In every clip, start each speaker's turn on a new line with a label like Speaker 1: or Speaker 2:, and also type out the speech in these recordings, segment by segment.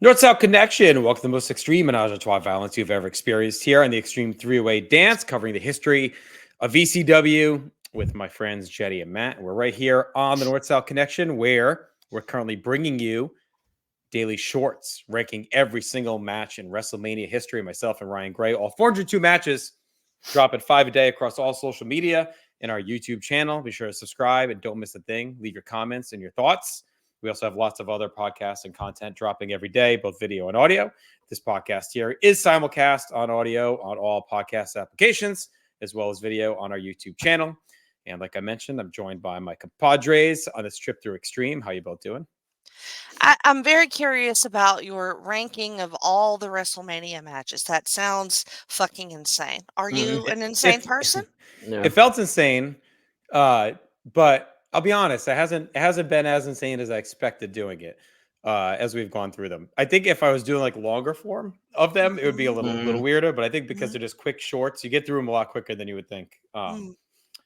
Speaker 1: North-South Connection. Welcome to the most extreme menage a trois violence you've ever experienced here on the Extreme Three-Way Dance, covering the history of ECW with my friends Jetty and Matt. We're right here on the North-South Connection, where we're currently bringing you daily shorts, ranking every single match in WrestleMania history. Myself and Ryan Gray, all 402 matches, drop at 5 a day across all social media and our YouTube channel. Be sure to subscribe and don't miss a thing. Leave your comments and your thoughts. We also have lots of other podcasts and content dropping every day, both video and audio. This podcast here is simulcast on audio on all podcast applications, as well as video on our YouTube channel. And like I mentioned, I'm joined by my compadres on this trip through Extreme. How you both doing?
Speaker 2: I'm very curious about your ranking of all the WrestleMania matches. That sounds fucking insane. Are you an insane person?
Speaker 1: It felt insane, but I'll be honest, it hasn't been as insane as I expected doing it. As we've gone through them, I think if I was doing like longer form of them, it would be a little weirder. But I think because they're just quick shorts, you get through them a lot quicker than you would think.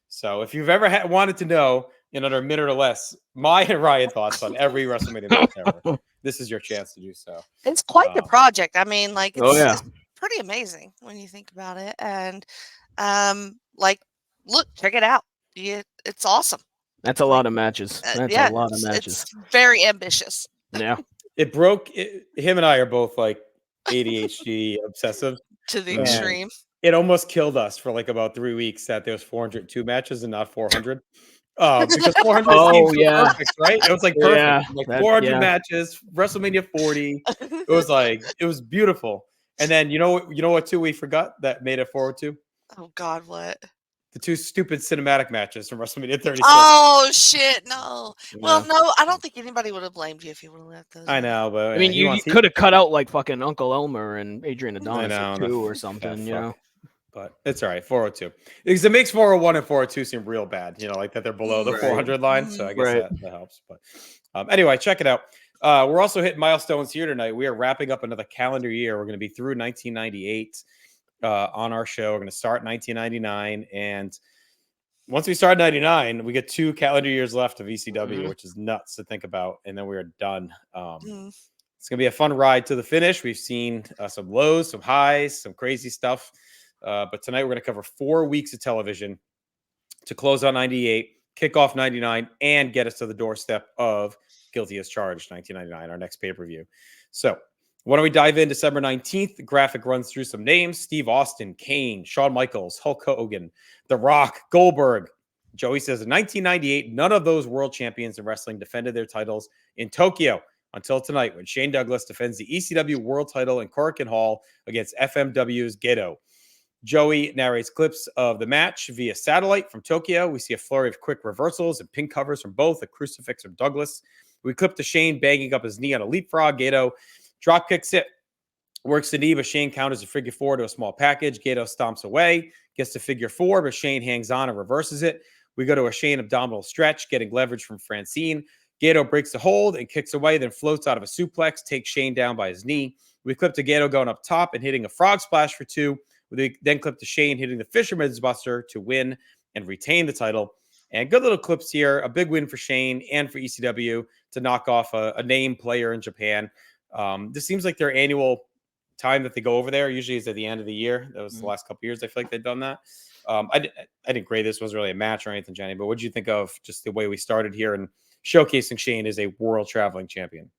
Speaker 1: So if you've ever wanted to know in under a minute or less my and Ryan thoughts on every WrestleMania match ever, this is your chance to do so.
Speaker 2: It's quite the project. I mean, like it's pretty amazing when you think about it. And look, check it out. It's awesome.
Speaker 3: That's a lot of matches. That's a lot of matches.
Speaker 2: It's very ambitious.
Speaker 3: Yeah.
Speaker 1: It broke. Him and I are both like ADHD obsessive
Speaker 2: to the extreme.
Speaker 1: It almost killed us for like about 3 weeks that there was 402 matches and not 400. Because 400 seems perfect, right? It was like perfect.
Speaker 3: Yeah,
Speaker 1: like 400 matches, WrestleMania 40. It was beautiful. And then you know what too we forgot that made it 402?
Speaker 2: Oh God, what?
Speaker 1: The two stupid cinematic matches from WrestleMania 36.
Speaker 2: Oh shit, no. Well, no, I don't think anybody would have blamed you if you would have left those.
Speaker 1: I know, but
Speaker 3: I mean, you could have cut out like fucking Uncle Elmer and Adrian Adonis too, or something, you know.
Speaker 1: But it's all right, 402. Because it makes 401 and 402 seem real bad, like that they're below the 400 line. So I guess that helps. But anyway, check it out. We're also hitting milestones here tonight. We are wrapping up another calendar year. We're going to be through 1998 on our show. We're going to start 1999. And once we start 99, we get 2 calendar years left of ECW, which is nuts to think about. And then we're done. It's going to be a fun ride to the finish. We've seen some lows, some highs, some crazy stuff. But tonight we're going to cover 4 weeks of television to close out 98, kick off 99, and get us to the doorstep of Guilty as Charged 1999, our next pay-per-view. So why don't we dive in December 19th? The graphic runs through some names: Steve Austin, Kane, Shawn Michaels, Hulk Hogan, The Rock, Goldberg. Joey says in 1998, none of those world champions in wrestling defended their titles in Tokyo until tonight when Shane Douglas defends the ECW world title in Korakuen Hall against FMW's Gedo. Joey narrates clips of the match via satellite from Tokyo. We see a flurry of quick reversals and pin covers from both, a crucifix from Douglas. We clip to Shane banging up his knee on a leapfrog. Gedo drop kicks it, works the knee, but Shane counters a figure 4 to a small package. Gedo stomps away, gets to figure 4, but Shane hangs on and reverses it. We go to a Shane abdominal stretch, getting leverage from Francine. Gedo breaks the hold and kicks away, then floats out of a suplex, takes Shane down by his knee. We clip to Gedo going up top and hitting a frog splash for 2. We then clip to Shane hitting the Fisherman's Buster to win and retain the title. And good little clips here. A big win for Shane and for ECW to knock off a name player in Japan. This seems like their annual time that they go over there. Usually is at the end of the year. That was the last couple of years. I feel like they've done that. I didn't grade this. Wasn't really a match or anything, Jenny. But what did you think of just the way we started here and showcasing Shane as a world traveling champion?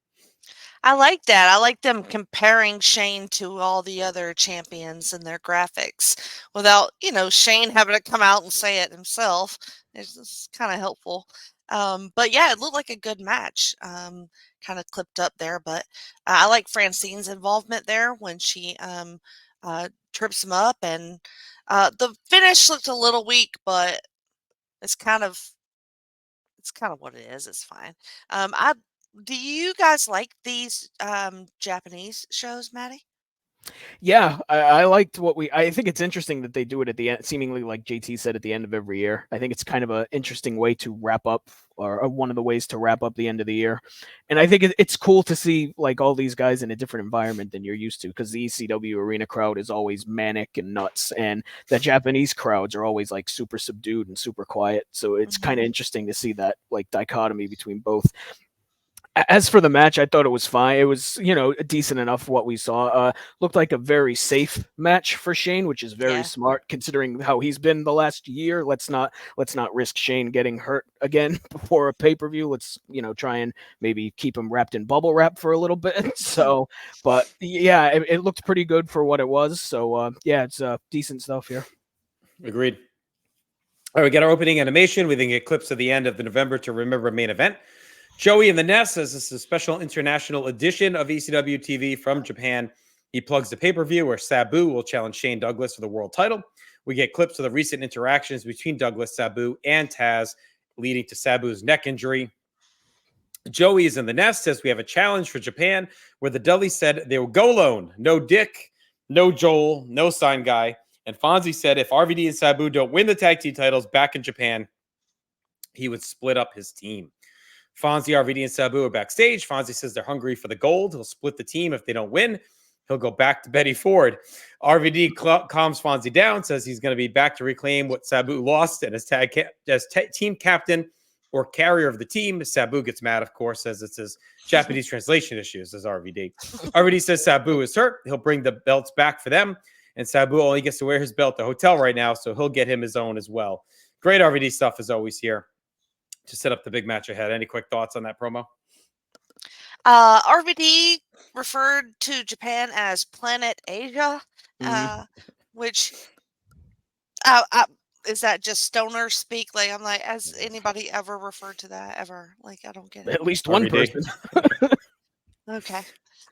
Speaker 2: I like that. I like them comparing Shane to all the other champions and their graphics without, Shane having to come out and say it himself. It's kind of helpful. But yeah, it looked like a good match. Kind of clipped up there, but I like Francine's involvement there when she trips him up, and the finish looked a little weak, but it's kind of what it is. It's fine. Do you guys like these Japanese shows, Maddie?
Speaker 3: Yeah, I liked I think it's interesting that they do it at the end, seemingly like JT said, at the end of every year. I think it's kind of an interesting way to wrap up, or one of the ways to wrap up the end of the year. And I think it's cool to see like all these guys in a different environment than you're used to, because the ECW arena crowd is always manic and nuts, and the Japanese crowds are always like super subdued and super quiet. So it's kind of interesting to see that like dichotomy between both. As for the match, I thought it was fine. It was, decent enough for what we saw. Looked like a very safe match for Shane, which is very
Speaker 2: Yeah.
Speaker 3: smart considering how he's been the last year. Let's not risk Shane getting hurt again before a pay-per-view. Let's, try and maybe keep him wrapped in bubble wrap for a little bit. So, but yeah, it looked pretty good for what it was. So, yeah, it's decent stuff here.
Speaker 1: Agreed. All right, we get our opening animation. We then get clips of the end of the November to Remember main event. Joey and the Nest says this is a special international edition of ECW TV from Japan. He plugs the pay-per-view where Sabu will challenge Shane Douglas for the world title. We get clips of the recent interactions between Douglas, Sabu, and Taz, leading to Sabu's neck injury. Joey is in the Nest, says we have a challenge for Japan where the Dudleys said they will go alone. No Dick, no Joel, no sign guy. And Fonzie said if RVD and Sabu don't win the tag team titles back in Japan, he would split up his team. Fonzie, RVD, and Sabu are backstage. Fonzie says they're hungry for the gold. He'll split the team if they don't win. He'll go back to Betty Ford. RVD calms Fonzie down, says he's going to be back to reclaim what Sabu lost, and as team captain or carrier of the team. Sabu gets mad, of course, says it's his Japanese translation issues, says RVD. RVD says Sabu is hurt. He'll bring the belts back for them, and Sabu only gets to wear his belt at the hotel right now, so he'll get him his own as well. Great RVD stuff as always here to set up the big match ahead. Any quick thoughts on that promo?
Speaker 2: RVD referred to Japan as Planet Asia, which is that just stoner speak? Like, I'm like, has anybody ever referred to that ever? Like, I don't get it.
Speaker 3: At least one person.
Speaker 2: Okay.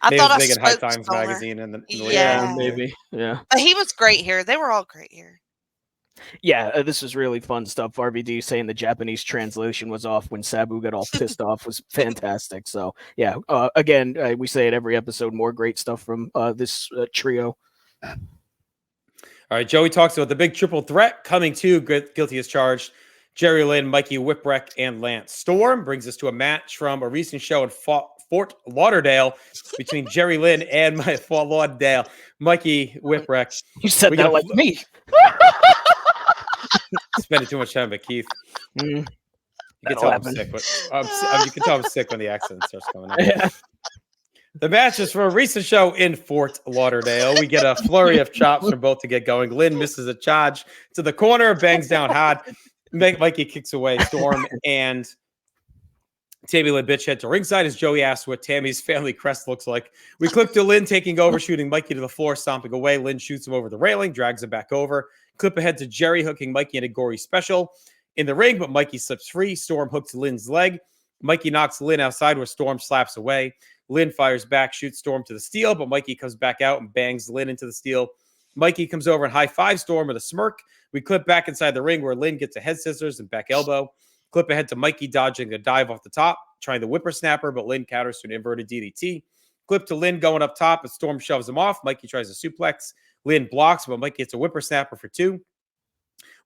Speaker 1: I thought I was High Times
Speaker 2: stoner.
Speaker 1: magazine in the
Speaker 3: yeah, maybe. Yeah.
Speaker 2: But he was great here. They were all great here.
Speaker 3: Yeah, this was really fun stuff. RVD saying the Japanese translation was off when Sabu got all pissed off was fantastic. So, yeah, again, we say it every episode, more great stuff from this trio.
Speaker 1: All right, Joey talks about the big triple threat coming to Guilty as Charged. Jerry Lynn, Mikey Whipwreck, and Lance Storm brings us to a match from a recent show in Fort Lauderdale between Jerry Lynn and Fort Lauderdale, Mikey Whipwreck.
Speaker 3: You said that like me.
Speaker 1: Spending too much time with Keith. You can tell I'm sick. You can tell I'm sick when the accent starts coming out. Yeah. The match is from a recent show in Fort Lauderdale. We get a flurry of chops from both to get going. Lynn misses a charge to the corner, bangs down hard. Mikey kicks away Storm, and Tammy Lynn bitch head to ringside as Joey asks what Tammy's family crest looks like. We clip to Lynn taking over, shooting Mikey to the floor, stomping away. Lynn shoots him over the railing, drags him back over. Clip ahead to Jerry hooking Mikey in a gory special in the ring, but Mikey slips free. Storm hooks Lynn's leg. Mikey knocks Lynn outside where Storm slaps away. Lynn fires back, shoots Storm to the steel, but Mikey comes back out and bangs Lynn into the steel. Mikey comes over and high-fives Storm with a smirk. We clip back inside the ring where Lynn gets a head scissors and back elbow. Clip ahead to Mikey dodging a dive off the top, trying the whippersnapper, but Lynn counters to an inverted DDT. Clip to Lynn going up top, but Storm shoves him off. Mikey tries a suplex. Lynn blocks, but Mikey gets a whippersnapper for 2.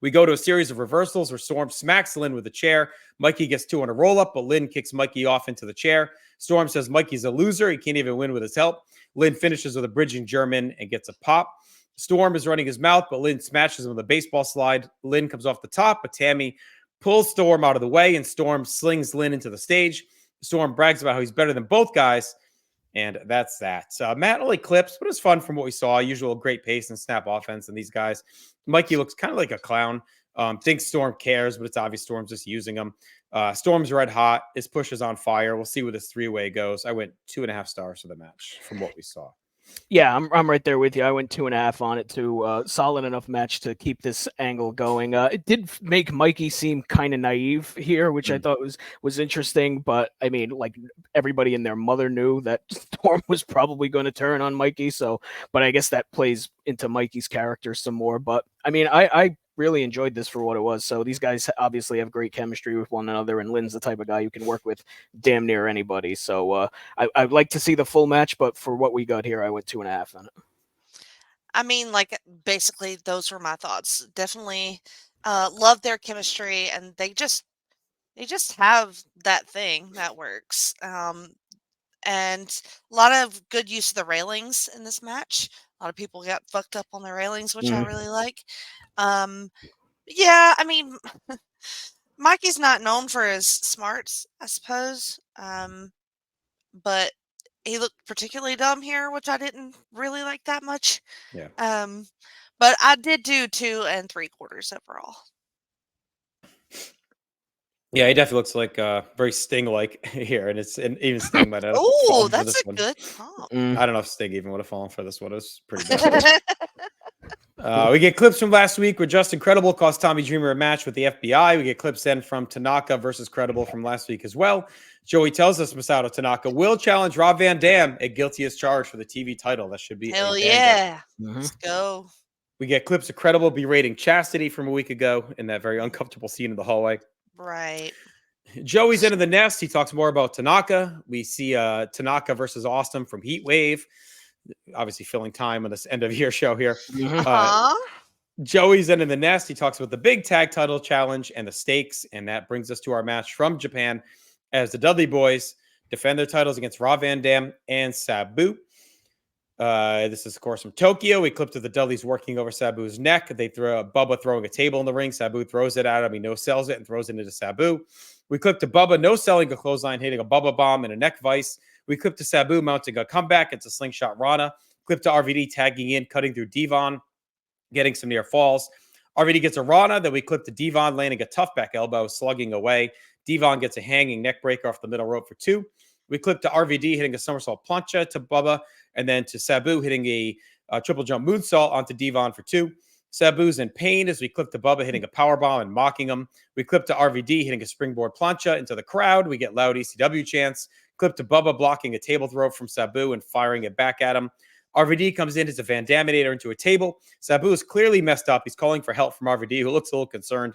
Speaker 1: We go to a series of reversals where Storm smacks Lynn with a chair. Mikey gets 2 on a roll-up, but Lynn kicks Mikey off into the chair. Storm says Mikey's a loser. He can't even win with his help. Lynn finishes with a bridging German and gets a pop. Storm is running his mouth, but Lynn smashes him with a baseball slide. Lynn comes off the top, but Tammy pulls Storm out of the way, and Storm slings Lynn into the stage. Storm brags about how he's better than both guys, and that's that. Matt, only clips, but it was fun from what we saw. Usual great pace and snap offense in these guys. Mikey looks kind of like a clown. Thinks Storm cares, but it's obvious Storm's just using him. Storm's red hot. His push is on fire. We'll see where this 3-way goes. I went 2.5 stars for the match from what we saw.
Speaker 3: Yeah, I'm right there with you. I went 2.5 on it too. Solid enough match to keep this angle going. It did make Mikey seem kind of naive here, which I thought was interesting. But I mean, like everybody and their mother knew that Storm was probably going to turn on Mikey. So, but I guess that plays into Mikey's character some more. But I mean, I really enjoyed this for what it was. So these guys obviously have great chemistry with one another, and Lynn's the type of guy you can work with damn near anybody. So I'd like to see the full match, but for what we got here, I went 2.5 on it.
Speaker 2: I mean, like, basically, those were my thoughts. Definitely love their chemistry, and they just have that thing that works. And a lot of good use of the railings in this match. A lot of people got fucked up on the railings, which I really like. Yeah, I mean, Mikey's not known for his smarts, I suppose. but he looked particularly dumb here, which I didn't really like that much.
Speaker 1: Yeah.
Speaker 2: But I did do 2 3/4 overall.
Speaker 1: Yeah, he definitely looks like very Sting-like here, and even Sting might have
Speaker 2: Oh,
Speaker 1: fallen for
Speaker 2: that's
Speaker 1: this
Speaker 2: a
Speaker 1: one.
Speaker 2: good comp.
Speaker 1: I don't know if Sting even would have fallen for this one. It was pretty bad. We get clips from last week where Justin Credible cost Tommy Dreamer a match with the FBI. We get clips then from Tanaka versus Credible from last week as well. Joey tells us Masato Tanaka will challenge Rob Van Dam at guilty as charged for the TV title. That should be
Speaker 2: Hell
Speaker 1: a banger.
Speaker 2: yeah. Let's go.
Speaker 1: We get clips of Credible berating Chastity from a week ago in that very uncomfortable scene in the hallway.
Speaker 2: Right.
Speaker 1: Joey's into the nest. He talks more about Tanaka. We see Tanaka versus Austin from Heat Wave. Obviously filling time on this end of year show here. Joey's into the nest. He talks about the big tag title challenge and the stakes. And that brings us to our match from Japan as the Dudley Boys defend their titles against Rob Van Dam and Sabu. This is, of course, from Tokyo. We clipped to the Dudleys working over Sabu's neck. They throw Bubba throwing a table in the ring. Sabu throws it at him. He no-sells it and throws it into Sabu. We clipped to Bubba no-selling a clothesline, hitting a Bubba bomb and a neck vice. We clipped to Sabu mounting a comeback. It's a slingshot Rana. Clip to RVD tagging in, cutting through Devon, getting some near falls. RVD gets a Rana. Then we clip to Devon landing a tough back elbow, slugging away. Devon gets a hanging neck breaker off the middle rope for 2. We clip to RVD hitting a somersault plancha to Bubba, and then to Sabu hitting a triple jump moonsault onto Devon for 2. Sabu's in pain as we clip to Bubba hitting a powerbomb and mocking him. We clip to RVD hitting a springboard plancha into the crowd. We get loud ECW chants. Clip to Bubba blocking a table throw from Sabu and firing it back at him. RVD comes in as a Van Daminator into a table. Sabu is clearly messed up. He's calling for help from RVD, who looks a little concerned.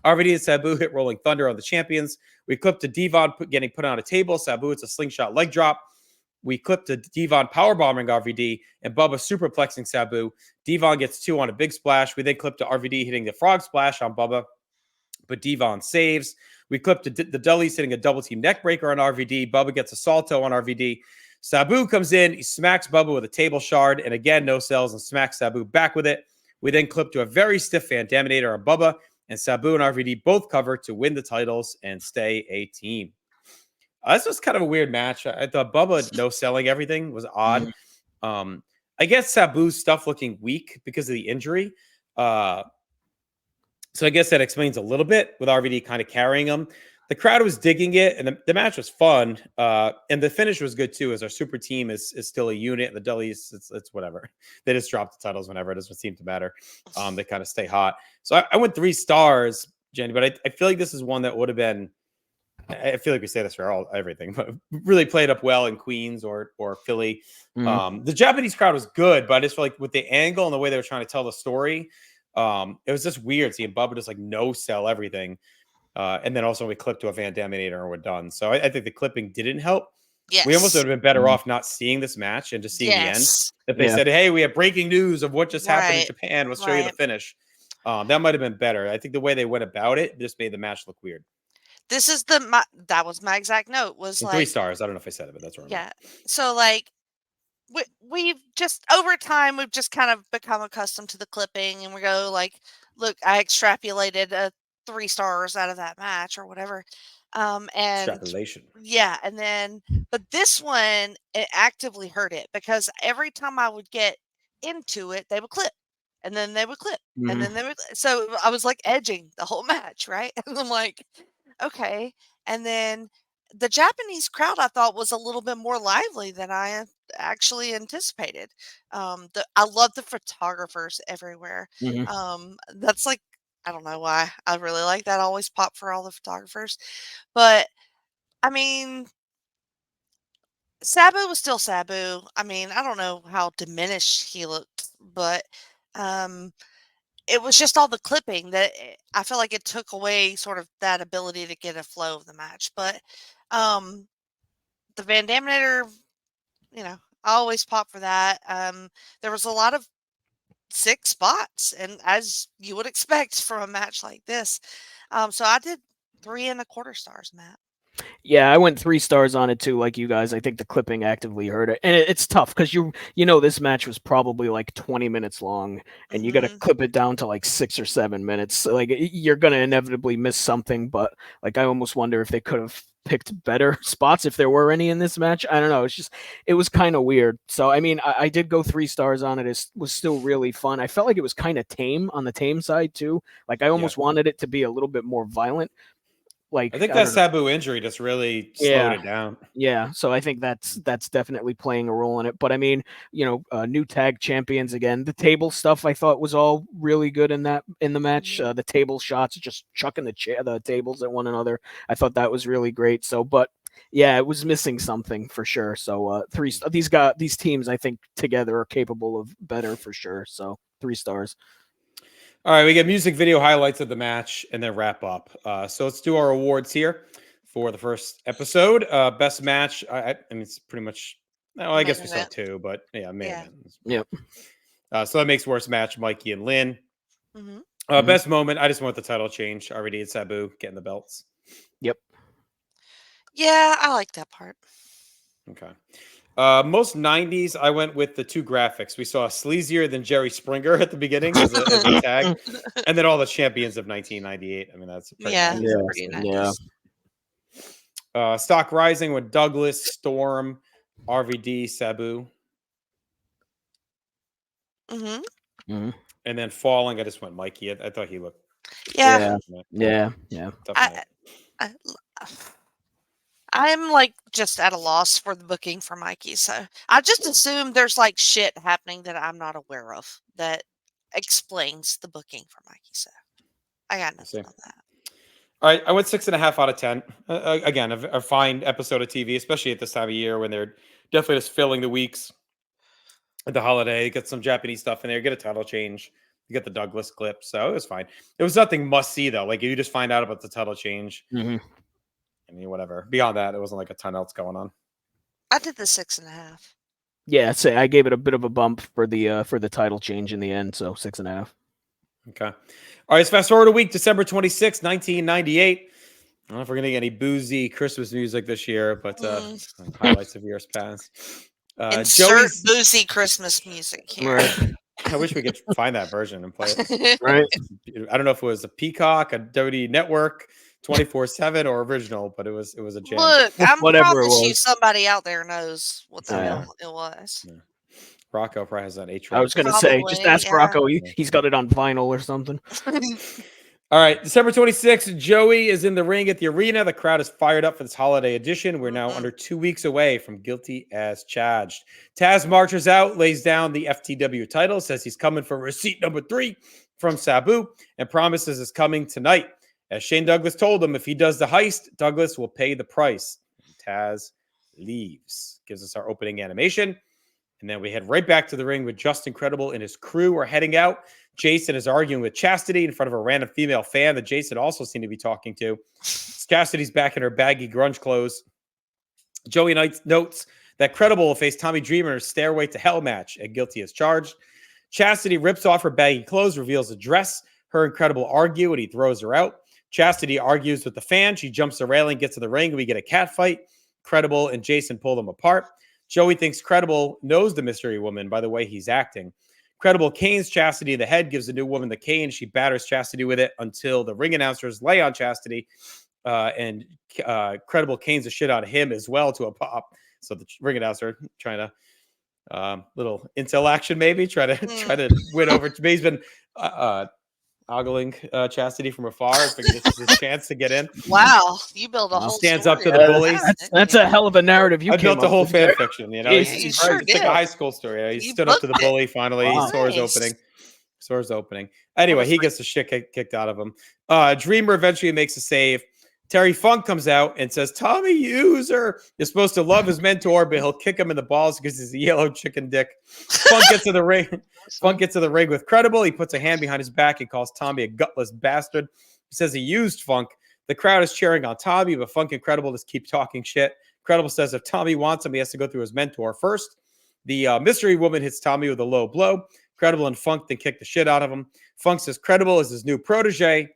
Speaker 1: RVD and Sabu hit Rolling Thunder on the champions. We clip to Devon getting put on a table. Sabu, it's a slingshot leg drop. We clip to Devon powerbombing RVD and Bubba superplexing Sabu. Devon gets 2 on a big splash. We then clip to RVD hitting the frog splash on Bubba, but Devon saves. We clip to the Dudleys hitting a double team neck breaker on RVD. Bubba gets a salto on RVD. Sabu comes in. He smacks Bubba with a table shard and again no sells and smacks Sabu back with it. We then clip to a very stiff Van Daminator on Bubba, and Sabu and RVD both cover to win the titles and stay a team. This was kind of a weird match. I thought Bubba no-selling everything was odd. I guess Sabu's stuff looking weak because of the injury. So I guess that explains a little bit with RVD kind of carrying him. The crowd was digging it, and the match was fun. And the finish was good, too, as our super team is still a unit. And the Dudleys, it's whatever. They just drop the titles whenever. It doesn't seem to matter. They kind of stay hot. So I went 3 stars, Jenny, but I feel like this is one that would have been, I feel like we say this for everything, but really played up well in Queens or Philly. The Japanese crowd was good, but I just feel like with the angle and the way they were trying to tell the story, it was just weird seeing Bubba just like no sell everything. And then also we clipped to a Van Daminator and we're done. So I think the clipping didn't help.
Speaker 2: Yes.
Speaker 1: We almost would have been better off not seeing this match and just seeing the end. If they said, hey, we have breaking news of what just happened in Japan. Let's show you the finish. That might have been better. I think the way they went about it just made the match look weird.
Speaker 2: This is that was my exact note was
Speaker 1: and
Speaker 2: like
Speaker 1: 3 stars. I don't know if I said it, but that's right.
Speaker 2: Yeah. So like we've just over time we've just kind of become accustomed to the clipping, and we go like, look, I extrapolated 3 stars out of that match or whatever. And
Speaker 1: extrapolation.
Speaker 2: Yeah, and then but this one it actively hurt it because every time I would get into it, they would clip. And then they would clip. And then they would so I was like edging the whole match, right? And I'm like, okay. And then the Japanese crowd I thought was a little bit more lively than I actually anticipated. I love the photographers everywhere. That's like, I don't know why I really like that. I always pop for all the photographers, but I mean, Sabu was still Sabu. I mean, I don't know how diminished he looked, but it was just all the clipping that I feel like it took away sort of that ability to get a flow of the match. But the Van Daminator, I always pop for that. There was a lot of 6 spots, and as you would expect from a match like this. So I did 3 1/4 stars, Matt.
Speaker 3: Yeah, I went 3 stars on it too, like you guys. I think the clipping actively hurt it, and it's tough because this match was probably like 20 minutes long, and you got to clip it down to like 6 or 7 minutes. So, like you're gonna inevitably miss something, but like I almost wonder if they could have picked better spots if there were any in this match. I don't know. It was kind of weird. So, I mean, I did go 3 stars on it. It was still really fun. I felt like it was kind of tame on the tame side too. Like I almost wanted it to be a little bit more violent. Like
Speaker 1: I think that Sabu injury just really slowed it down.
Speaker 3: Yeah, so I think that's definitely playing a role in it. But I mean, new tag champions again. The table stuff I thought was all really good in the match. The table shots, just chucking the tables at one another. I thought that was really great. So, but yeah, it was missing something for sure. So these teams I think together are capable of better for sure. So 3 stars.
Speaker 1: All right, we get music video highlights of the match and then wrap up. So let's do our awards here for the first episode. Best match. I mean, it's pretty much. Well, I guess we saw 2, but yeah, man.
Speaker 3: Yep.
Speaker 1: So that makes worst match Mikey and Lynn.
Speaker 2: Mm-hmm.
Speaker 1: Best moment. I just want the title change. I already did Sabu getting the belts.
Speaker 3: Yep.
Speaker 2: Yeah, I like that part.
Speaker 1: Okay. Most 90s, I went with the 2 graphics. We saw Sleazier than Jerry Springer at the beginning as a tag, and then all the champions of 1998. I mean, that's pretty nice. Stock Rising with Douglas, Storm, RVD, Sabu.
Speaker 2: Mm-hmm.
Speaker 1: And then Falling, I just went Mikey. I thought he looked.
Speaker 2: Yeah. I'm like just at a loss for the booking for Mikey. So I just assume there's like shit happening that I'm not aware of that explains the booking for Mikey. So I got nothing on that.
Speaker 1: All right. I went 6.5 out of 10. Again, a fine episode of TV, especially at this time of year when they're definitely just filling the weeks at the holiday. Get some Japanese stuff in there, get a title change. You get the Douglas clip. So it was fine. It was nothing must see though. Like you just find out about the title change. I mean, whatever. Beyond that, it wasn't like a ton else going on.
Speaker 2: I did the 6.5.
Speaker 3: Yeah, say I gave it a bit of a bump for the title change in the end, so 6.5.
Speaker 1: Okay. All right, let's fast forward a week, December 26, 1998. I don't know if we're gonna get any boozy Christmas music this year, but highlights of years past.
Speaker 2: Insert boozy Christmas music here.
Speaker 1: Right. I wish we could find that version and play it.
Speaker 3: Right.
Speaker 1: I don't know if it was a Peacock, a WWE Network, 24/7 or original, but it was a jam.
Speaker 2: Look, I'm promise you somebody out there knows what the hell it was.
Speaker 1: Yeah. Rocco probably has that H.
Speaker 3: I was going to say, just ask Rocco. He's got it on vinyl or something.
Speaker 1: All right, December 26th, Joey is in the ring at the arena. The crowd is fired up for this holiday edition. We're now under 2 weeks away from Guilty as Charged. Taz marches out, lays down the FTW title, says he's coming for receipt number 3 from Sabu, and promises it's coming tonight. As Shane Douglas told him, if he does the heist, Douglas will pay the price. Taz leaves. Gives us our opening animation. And then we head right back to the ring with Justin Credible and his crew are heading out. Jason is arguing with Chastity in front of a random female fan that Jason also seemed to be talking to. Chastity's back in her baggy grunge clothes. Joey notes that Credible will face Tommy Dreamer in a Stairway to Hell match at Guilty as Charged. Chastity rips off her baggy clothes, reveals a dress. Her and Credible argue, and he throws her out. Chastity argues with the fan. She jumps the railing, gets to the ring. We get a cat fight. Credible and Jason pull them apart. Joey thinks Credible knows the mystery woman by the way he's acting. Credible canes Chastity in the head, gives the new woman the cane. She batters Chastity with it until the ring announcers lay on Chastity, and Credible canes the shit out of him as well to a pop. So the ring announcer trying to little intel action, maybe try to win over. He's been ogling Chastity from afar. I figured this is his chance to get in.
Speaker 2: Wow, you build a whole
Speaker 1: stands
Speaker 2: story
Speaker 1: up to the bullies.
Speaker 3: That's a hell of a narrative. I
Speaker 1: built a whole fan fiction. You know,
Speaker 2: it's
Speaker 1: like a high school story. He stood up to the bully. Finally, he saw his opening. Anyway, he gets the shit kicked out of him. Dreamer eventually makes a save. Terry Funk comes out and says, Tommy User is supposed to love his mentor, but he'll kick him in the balls because he's a yellow chicken dick. Funk gets to the ring. Funk gets to the ring with Credible. He puts a hand behind his back and calls Tommy a gutless bastard. He says he used Funk. The crowd is cheering on Tommy, but Funk and Credible just keep talking shit. Credible says if Tommy wants him, he has to go through his mentor first. The mystery woman hits Tommy with a low blow. Credible and Funk then kick the shit out of him. Funk says Credible is his new protege.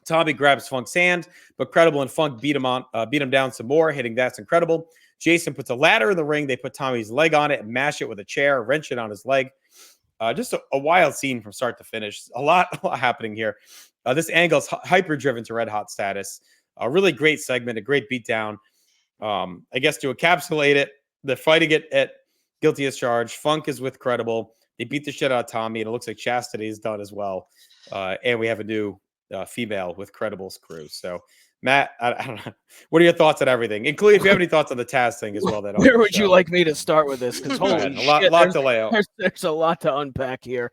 Speaker 1: Tommy grabs Funk's hand, but Credible and Funk beat him down some more, hitting That's Incredible. Jason puts a ladder in the ring. They put Tommy's leg on it and mash it with a chair, wrench it on his leg. Just a wild scene from start to finish. A lot happening here. This angle is hyper-driven to red hot status. A really great segment, a great beatdown. I guess to encapsulate it, they're fighting it at guilty as charged. Funk is with Credible. They beat the shit out of Tommy, and it looks like Chastity is done as well. And we have a new female with Credible's crew. So, Matt, I don't know. What are your thoughts on everything? Including if you have any thoughts on the Taz thing as well.
Speaker 3: Where would you like me to start with this? Because holy shit,
Speaker 1: lot to lay out.
Speaker 3: There's a lot to unpack here.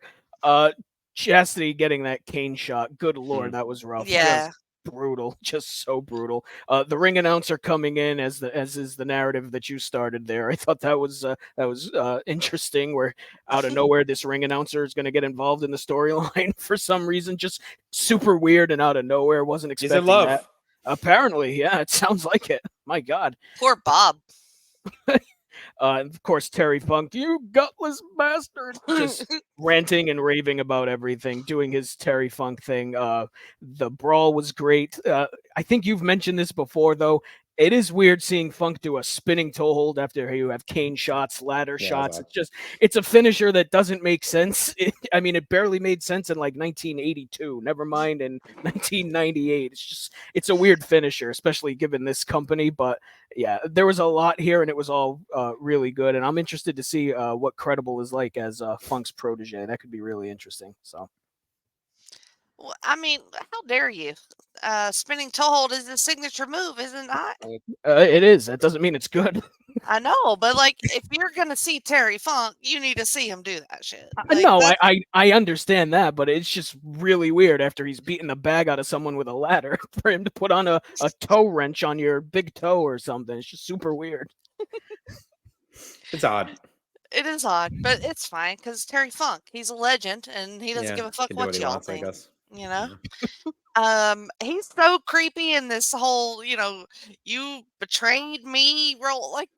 Speaker 3: Chastity getting that cane shot. Good Lord, that was rough.
Speaker 2: Yeah.
Speaker 3: Just brutal, just so brutal. The ring announcer coming in as is the narrative that you started there. I thought that was interesting. Where out of nowhere this ring announcer is going to get involved in the storyline for some reason, just super weird and out of nowhere. Wasn't expecting
Speaker 1: He's in love.
Speaker 3: that. Apparently, yeah, it sounds like it. My God.
Speaker 2: Poor Bob.
Speaker 3: And of course, Terry Funk, you gutless bastard, just ranting and raving about everything, doing his Terry Funk thing. The brawl was great. I think you've mentioned this before, though. It is weird seeing Funk do a spinning toe hold after you have cane shots, ladder shots. It's a finisher that doesn't make sense. It barely made sense in like 1982. Never mind in 1998. It's a weird finisher, especially given this company. But yeah, there was a lot here, and it was all really good. And I'm interested to see what Credible is like as Funk's protege. That could be really interesting. So.
Speaker 2: Well, how dare you? Spinning toe hold is a signature move, isn't it?
Speaker 3: It is. That doesn't mean it's good.
Speaker 2: I know, but if you're gonna see Terry Funk, you need to see him do that shit.
Speaker 3: No, I understand that, but it's just really weird after he's beating the bag out of someone with a ladder for him to put on a toe wrench on your big toe or something. It's just super weird.
Speaker 1: It's odd.
Speaker 2: It is odd, but it's fine because Terry Funk, he's a legend, and he doesn't give a fuck what y'all think. You know, he's so creepy in this whole, you betrayed me role. Like,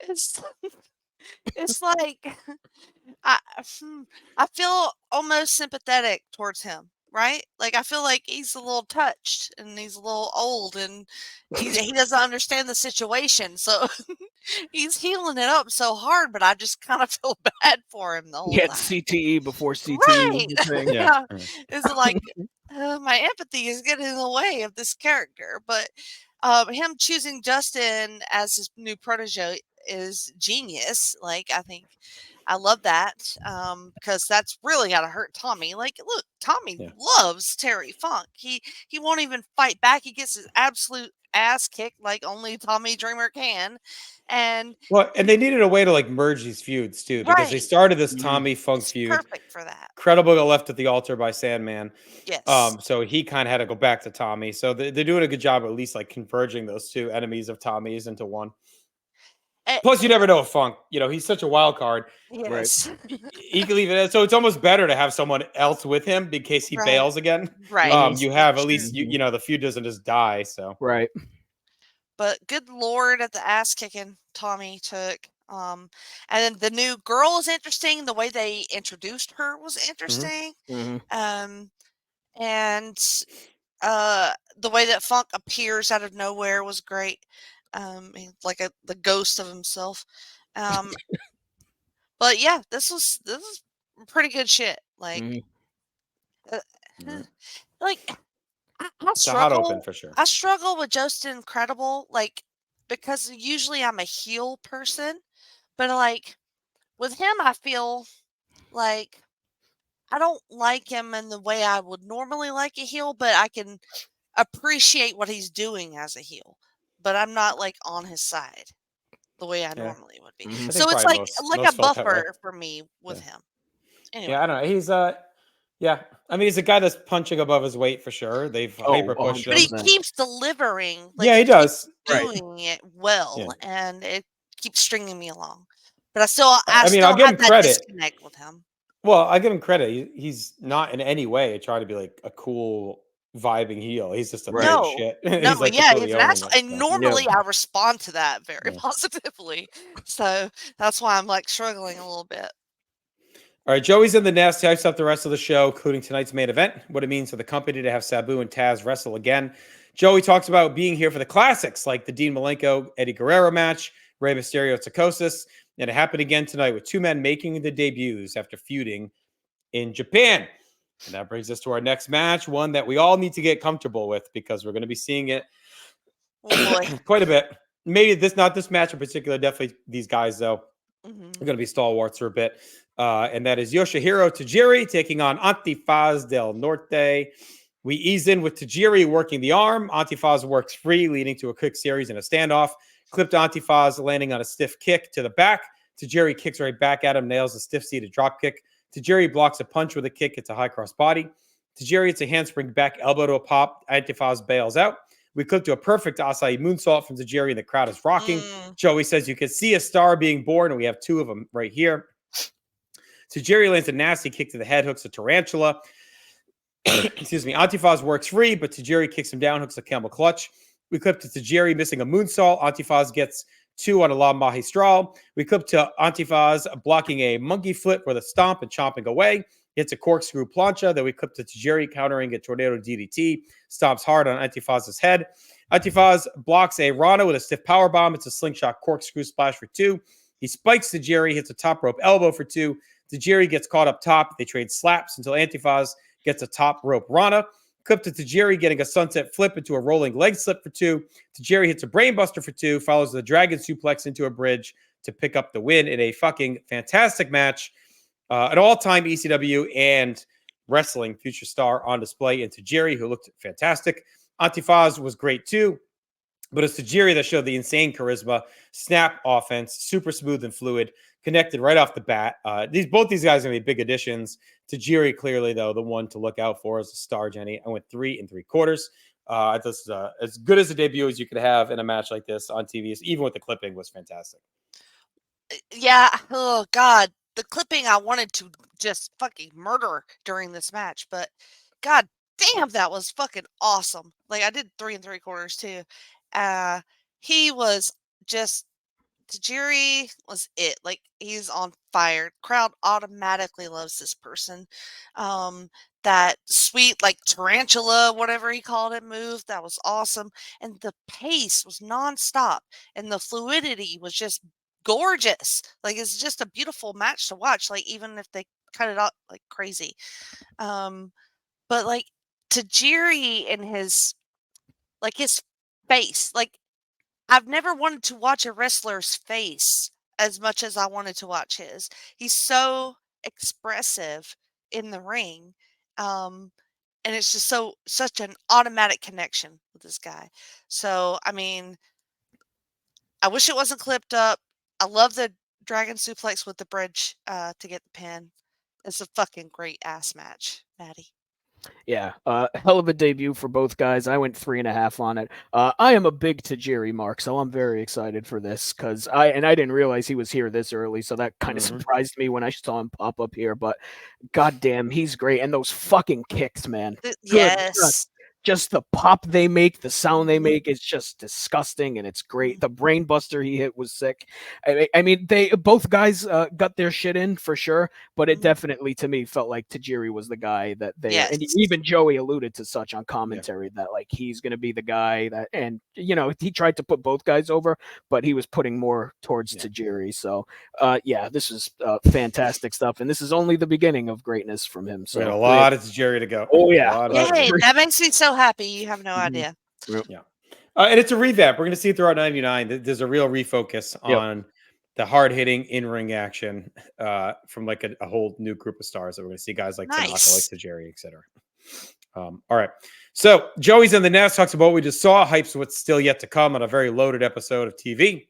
Speaker 2: it's like I feel almost sympathetic towards him, right? Like I feel like he's a little touched and he's a little old and he doesn't understand the situation, so he's healing it up so hard. But I just kind of feel bad for him the whole time.
Speaker 3: CTE before CTE.
Speaker 2: Right? Yeah. It's like my empathy is getting in the way of this character, but him choosing Justin as his new protege is genius. Like I love that because that's really gotta hurt Tommy. Like, look, Tommy loves Terry Funk. He won't even fight back. He gets his absolute ass kicked like only Tommy Dreamer can. And
Speaker 1: they needed a way to merge these feuds too, because they started this Tommy Funk feud.
Speaker 2: Perfect for that.
Speaker 1: Credible got left at the altar by Sandman.
Speaker 2: Yes.
Speaker 1: So he kind of had to go back to Tommy. So they're doing a good job at least converging those two enemies of Tommy's into one. Plus, you never know with Funk. He's such a wild card.
Speaker 2: Yes.
Speaker 1: Right? He can leave it. So it's almost better to have someone else with him in case he bails again.
Speaker 2: Right.
Speaker 1: You have at least the feud doesn't just die. So
Speaker 3: right.
Speaker 2: But good Lord, at the ass kicking Tommy took. And then the new girl is interesting. The way they introduced her was interesting.
Speaker 3: Mm-hmm.
Speaker 2: And the way that Funk appears out of nowhere was great. Like the ghost of himself. But yeah, this is pretty good shit. Like, I struggle.
Speaker 1: Open for sure.
Speaker 2: I struggle with Justin Credible, because usually I'm a heel person, but with him, I feel like I don't like him in the way I would normally like a heel, but I can appreciate what he's doing as a heel. But I'm not on his side the way I normally would be.
Speaker 1: Mm-hmm.
Speaker 2: So it's like a buffer for me with him. Anyway.
Speaker 1: Yeah, I don't know. He's he's a guy that's punching above his weight for sure. They've hyper pushed him.
Speaker 2: But he keeps delivering.
Speaker 1: He does.
Speaker 2: Doing it well, and it keeps stringing me along. But I still
Speaker 1: I'll give him credit.
Speaker 2: Disconnect with him.
Speaker 1: Well, I give him credit. He's not in any way trying to be a cool vibing heel. He's just a shit.
Speaker 2: No, he's an asshole. And normally I respond to that very positively. So that's why I'm struggling a little bit.
Speaker 1: All right, Joey's in the nest. He hypes up the rest of the show, including tonight's main event, what it means for the company to have Sabu and Taz wrestle again. Joey talks about being here for the classics, like the Dean Malenko, Eddie Guerrero match, Rey Mysterio, Psychosis, and it happened again tonight with two men making the debuts after feuding in Japan. And that brings us to our next match, one that we all need to get comfortable with because we're going to be seeing it quite a bit. Maybe not this match in particular. Definitely these guys, though, are going to be stalwarts for a bit. And that is Yoshihiro Tajiri taking on Antifaz del Norte. We ease in with Tajiri working the arm. Antifaz works free, leading to a quick series and a standoff. Clipped Antifaz landing on a stiff kick to the back. Tajiri kicks right back at him, nails a stiff-seated drop kick. Tajiri blocks a punch with a kick. It's a high cross body. Tajiri hits a handspring back elbow to a pop. Antifaz bails out. We clip to a perfect Asai moonsault from Tajiri, and the crowd is rocking. Joey says you can see a star being born, and we have two of them right here. Tajiri lands a nasty kick to the head, hooks a tarantula. Excuse me. Antifaz works free, but Tajiri kicks him down, hooks a camel clutch. We clip to Tajiri missing a moonsault. Antifaz gets two on a La Magistral. We clip to Antifaz blocking a monkey flip with a stomp and chomping away. Hits a corkscrew plancha. Then we clip to Tajiri countering a tornado DDT. Stomps hard on Antifaz's head. Antifaz blocks a Rana with a stiff power bomb. It's a slingshot corkscrew splash for two. He spikes Tajiri, hits a top rope elbow for two. Tajiri gets caught up top. They trade slaps until Antifaz gets a top rope Rana. Clip to Tajiri getting a sunset flip into a rolling leg slip for two. Tajiri hits a brainbuster for two, follows the dragon suplex into a bridge to pick up the win in a fucking fantastic match. An all-time ECW and wrestling future star on display in Tajiri, who looked fantastic. Antifaz was great too, but it's Tajiri that showed the insane charisma, snap offense, super smooth and fluid, connected right off the bat. Both these guys are going to be big additions. Tajiri, clearly, though, the one to look out for as a star, Jenny. I went 3 3/4. This is as good as a debut as you could have in a match like this on TV. Even with the clipping was fantastic.
Speaker 2: Yeah. Oh, God. The clipping I wanted to just fucking murder during this match, but God damn, that was fucking awesome. Like, I did 3 3/4 too. He was just, Tajiri was it. Like, he's on fire. Crowd automatically loves this person. That sweet, like, tarantula, whatever he called it, move, that was awesome. And the pace was nonstop, and the fluidity was just gorgeous. Like, it's just a beautiful match to watch. Like, even if they cut it out like crazy. But like Tajiri and his face, like, I've never wanted to watch a wrestler's face as much as I wanted to watch his. He's so expressive in the ring. And it's just such an automatic connection with this guy. So, I mean, I wish it wasn't clipped up. I love the dragon suplex with the bridge to get the pin. It's a fucking great ass match, Maddie.
Speaker 3: Yeah, hell of a debut for both guys. I went 3.5 on it. I am a big Tajiri mark, so I'm very excited for this because I didn't realize he was here this early, so that kind of surprised me when I saw him pop up here. But goddamn, he's great, and those fucking kicks, man.
Speaker 2: Yes.
Speaker 3: Just the pop they make, the sound they make, it's just disgusting, and it's great. The brain buster he hit was sick. I mean, they both guys got their shit in for sure, but it definitely to me felt like Tajiri was the guy that they. And even Joey alluded to such on commentary that like he's going to be the guy that, and you know, he tried to put both guys over, but he was putting more towards Tajiri. So yeah, this is fantastic stuff, and this is only the beginning of greatness from him. So
Speaker 1: we had a lot of Tajiri to go.
Speaker 3: Oh yeah,
Speaker 2: yay! That makes me so happy. You have no idea.
Speaker 1: Yeah. And it's a revamp. We're going to see it throughout 99. There's a real refocus on the hard-hitting in-ring action from like a whole new group of stars that we're going to see guys like Tanaka, like Tajiri, etc. All right. So Joey's in the nest, talks about what we just saw, hypes what's still yet to come on a very loaded episode of TV.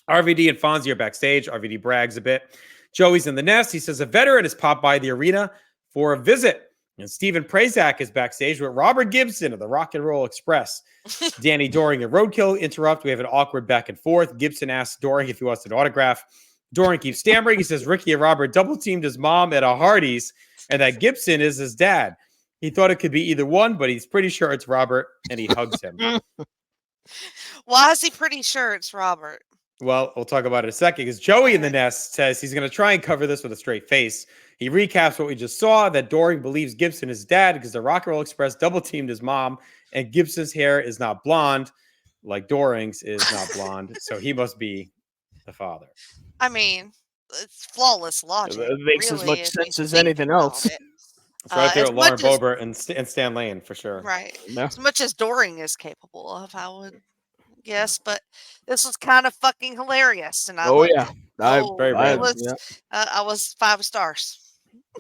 Speaker 1: RVD and Fonzie are backstage. RVD brags a bit. Joey's in the nest. He says a veteran has popped by the arena for a visit. And Stephen Prazak is backstage with Robert Gibson of the Rock and Roll Express. Danny Doring and Roadkill interrupt. We have an awkward back and forth. Gibson asks Doring if he wants an autograph. Doring keeps stammering. He says Ricky and Robert double teamed his mom at a Hardee's and that Gibson is his dad. He thought it could be either one, but he's pretty sure it's Robert, and he hugs him.
Speaker 2: Why is he pretty sure it's Robert?
Speaker 1: Well, we'll talk about it in a second because Joey in the nest says he's going to try and cover this with a straight face. He recaps what we just saw, that Doring believes Gibson is dad because the Rock and Roll Express double teamed his mom, and Gibson's hair is not blonde, like Doring's is not blonde, so he must be the father.
Speaker 2: I mean, it's flawless logic.
Speaker 3: It makes as much sense as anything else.
Speaker 1: It's right there
Speaker 2: As
Speaker 1: with Lauren
Speaker 2: much as
Speaker 1: Boebert and Stan Lane for sure.
Speaker 2: right,
Speaker 3: No.
Speaker 2: as much as Doring is capable of, I would guess. But this was kind of fucking hilarious, and I
Speaker 3: Oh
Speaker 2: loved
Speaker 3: yeah,
Speaker 2: it.
Speaker 3: I,
Speaker 1: Very
Speaker 2: It
Speaker 1: random.
Speaker 2: was. I was 5 stars.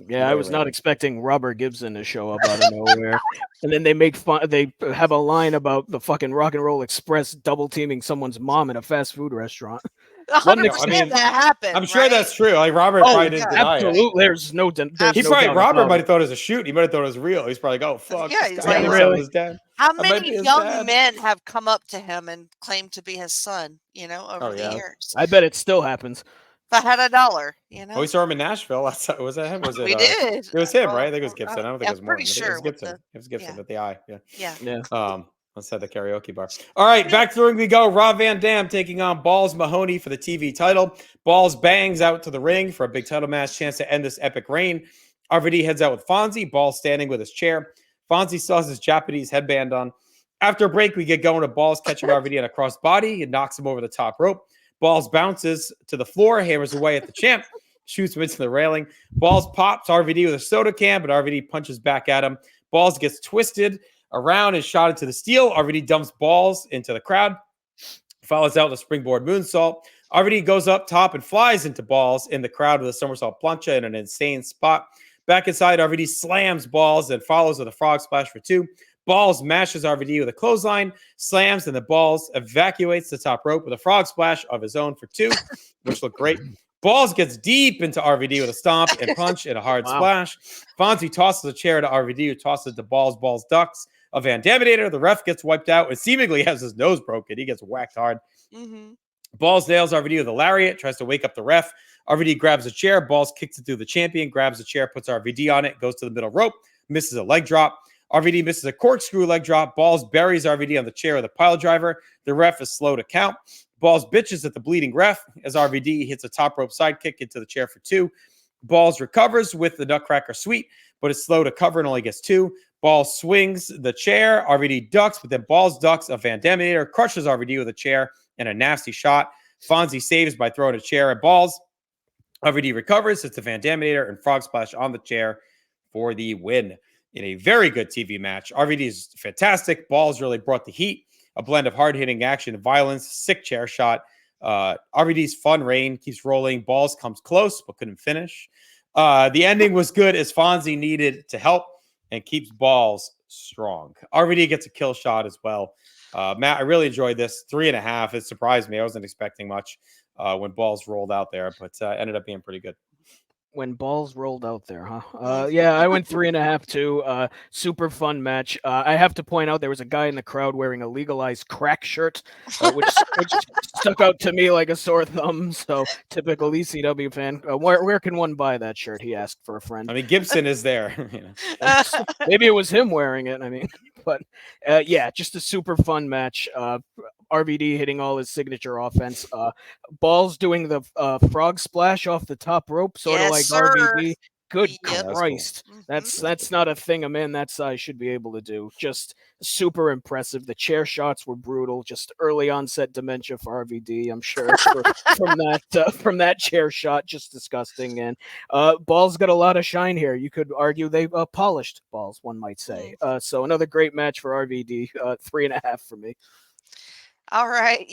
Speaker 3: yeah, I
Speaker 1: Very
Speaker 3: was not
Speaker 1: random.
Speaker 3: expecting Robert Gibson to show up out of nowhere, and then they make fun. They have a line about the fucking Rock and Roll Express double teaming someone's mom in a fast food restaurant.
Speaker 2: 100% that happened.
Speaker 1: I'm sure
Speaker 2: right?
Speaker 1: that's true. Like Robert
Speaker 3: Oh,
Speaker 1: probably didn't deny it.
Speaker 3: absolutely. There's no. There's
Speaker 1: He
Speaker 3: no
Speaker 1: probably
Speaker 3: doubt
Speaker 1: Robert
Speaker 3: about
Speaker 1: might
Speaker 3: it.
Speaker 1: have thought it was a shoot. He might have thought it was real. He's probably like, "Oh fuck,
Speaker 2: Yeah,
Speaker 1: this
Speaker 2: he's
Speaker 1: guy
Speaker 2: like,
Speaker 1: knows
Speaker 3: really?
Speaker 1: his dad."
Speaker 2: How
Speaker 1: I might be
Speaker 2: many
Speaker 1: his
Speaker 2: young
Speaker 1: dad.
Speaker 2: men have come up to him and claimed to be his son? Over the
Speaker 1: yeah.
Speaker 2: years.
Speaker 3: I bet it still happens.
Speaker 2: If I had $1,
Speaker 1: Oh, we saw him in Nashville. Was that him? Was it?
Speaker 2: we did.
Speaker 1: It was him,
Speaker 2: Oh,
Speaker 1: right? I think it was Gibson. I don't think it was
Speaker 2: I'm
Speaker 1: Morton.
Speaker 2: pretty
Speaker 1: I think it was
Speaker 2: sure with
Speaker 1: Gibson. It was Gibson
Speaker 2: yeah.
Speaker 1: with the eye. Yeah.
Speaker 2: Yeah.
Speaker 1: Outside the karaoke bar. All right, back to the ring we go. Rob Van Dam taking on Balls Mahoney for the TV title. Balls bangs out to the ring for a big title match, chance to end this epic reign. RVD heads out with Fonzie. Balls standing with his chair. Fonzie still has his Japanese headband on. After a break, we get going to Balls catching RVD on a cross body. It knocks him over the top rope. Balls bounces to the floor, hammers away at the champ, shoots him into the railing. Balls pops RVD with a soda can, but RVD punches back at him. Balls gets twisted around and shot into the steel. RVD dumps Balls into the crowd. Follows out the springboard moonsault. RVD goes up top and flies into Balls in the crowd with a somersault plancha in an insane spot. Back inside, RVD slams Balls and follows with a frog splash for 2. Balls mashes RVD with a clothesline, slams, and the Balls evacuates the top rope with a frog splash of his own for 2, which looked great. Balls gets deep into RVD with a stomp and punch and a hard splash. Fonzie tosses a chair to RVD, who tosses the Balls. Balls ducks a Van Daminator. The ref gets wiped out and seemingly has his nose broken. He gets whacked hard.
Speaker 2: Mm-hmm.
Speaker 1: Balls nails RVD with a lariat, tries to wake up the ref. RVD grabs a chair. Balls kicks it through the champion, grabs the chair, puts RVD on it, goes to the middle rope, misses a leg drop. RVD misses a corkscrew leg drop. Balls buries RVD on the chair with a pile driver. The ref is slow to count. Balls bitches at the bleeding ref as RVD hits a top rope sidekick into the chair for 2. Balls recovers with the Nutcracker Sweep, but is slow to cover and only gets 2. Balls swings the chair. RVD ducks, but then Balls ducks a Van Daminator, crushes RVD with a chair and a nasty shot. Fonzie saves by throwing a chair at Balls. RVD recovers. It's a Van Daminator and frog splash on the chair for the win in a very good TV match. RVD is fantastic. Balls really brought the heat. A blend of hard-hitting action and violence. Sick chair shot. RVD's fun reign keeps rolling. Balls comes close, but couldn't finish. The ending was good as Fonzie needed to help and keeps Balls strong. RVD gets a kill shot as well. Matt, I really enjoyed this. 3.5. It surprised me. I wasn't expecting much when Balls rolled out there, but ended up being pretty good.
Speaker 3: When Balls rolled out there, huh? Yeah, I went 3.5 too. Super fun match. I have to point out there was a guy in the crowd wearing a legalized crack shirt, which stuck out to me like a sore thumb. So typical ECW fan. Where can one buy that shirt? He asked for a friend.
Speaker 1: I mean, Gibson is there.
Speaker 3: Maybe it was him wearing it. I mean, but yeah, just a super fun match. RVD hitting all his signature offense. Balls doing the frog splash off the top rope, sort of like RVD. Good Christ.
Speaker 2: Cool.
Speaker 3: That's not a thing a man that size should be able to do. Just super impressive. The chair shots were brutal. Just early onset dementia for RVD, I'm sure, from that chair shot. Just disgusting. And Balls got a lot of shine here. You could argue they polished Balls, one might say. So another great match for RVD. 3.5 for me.
Speaker 2: All right.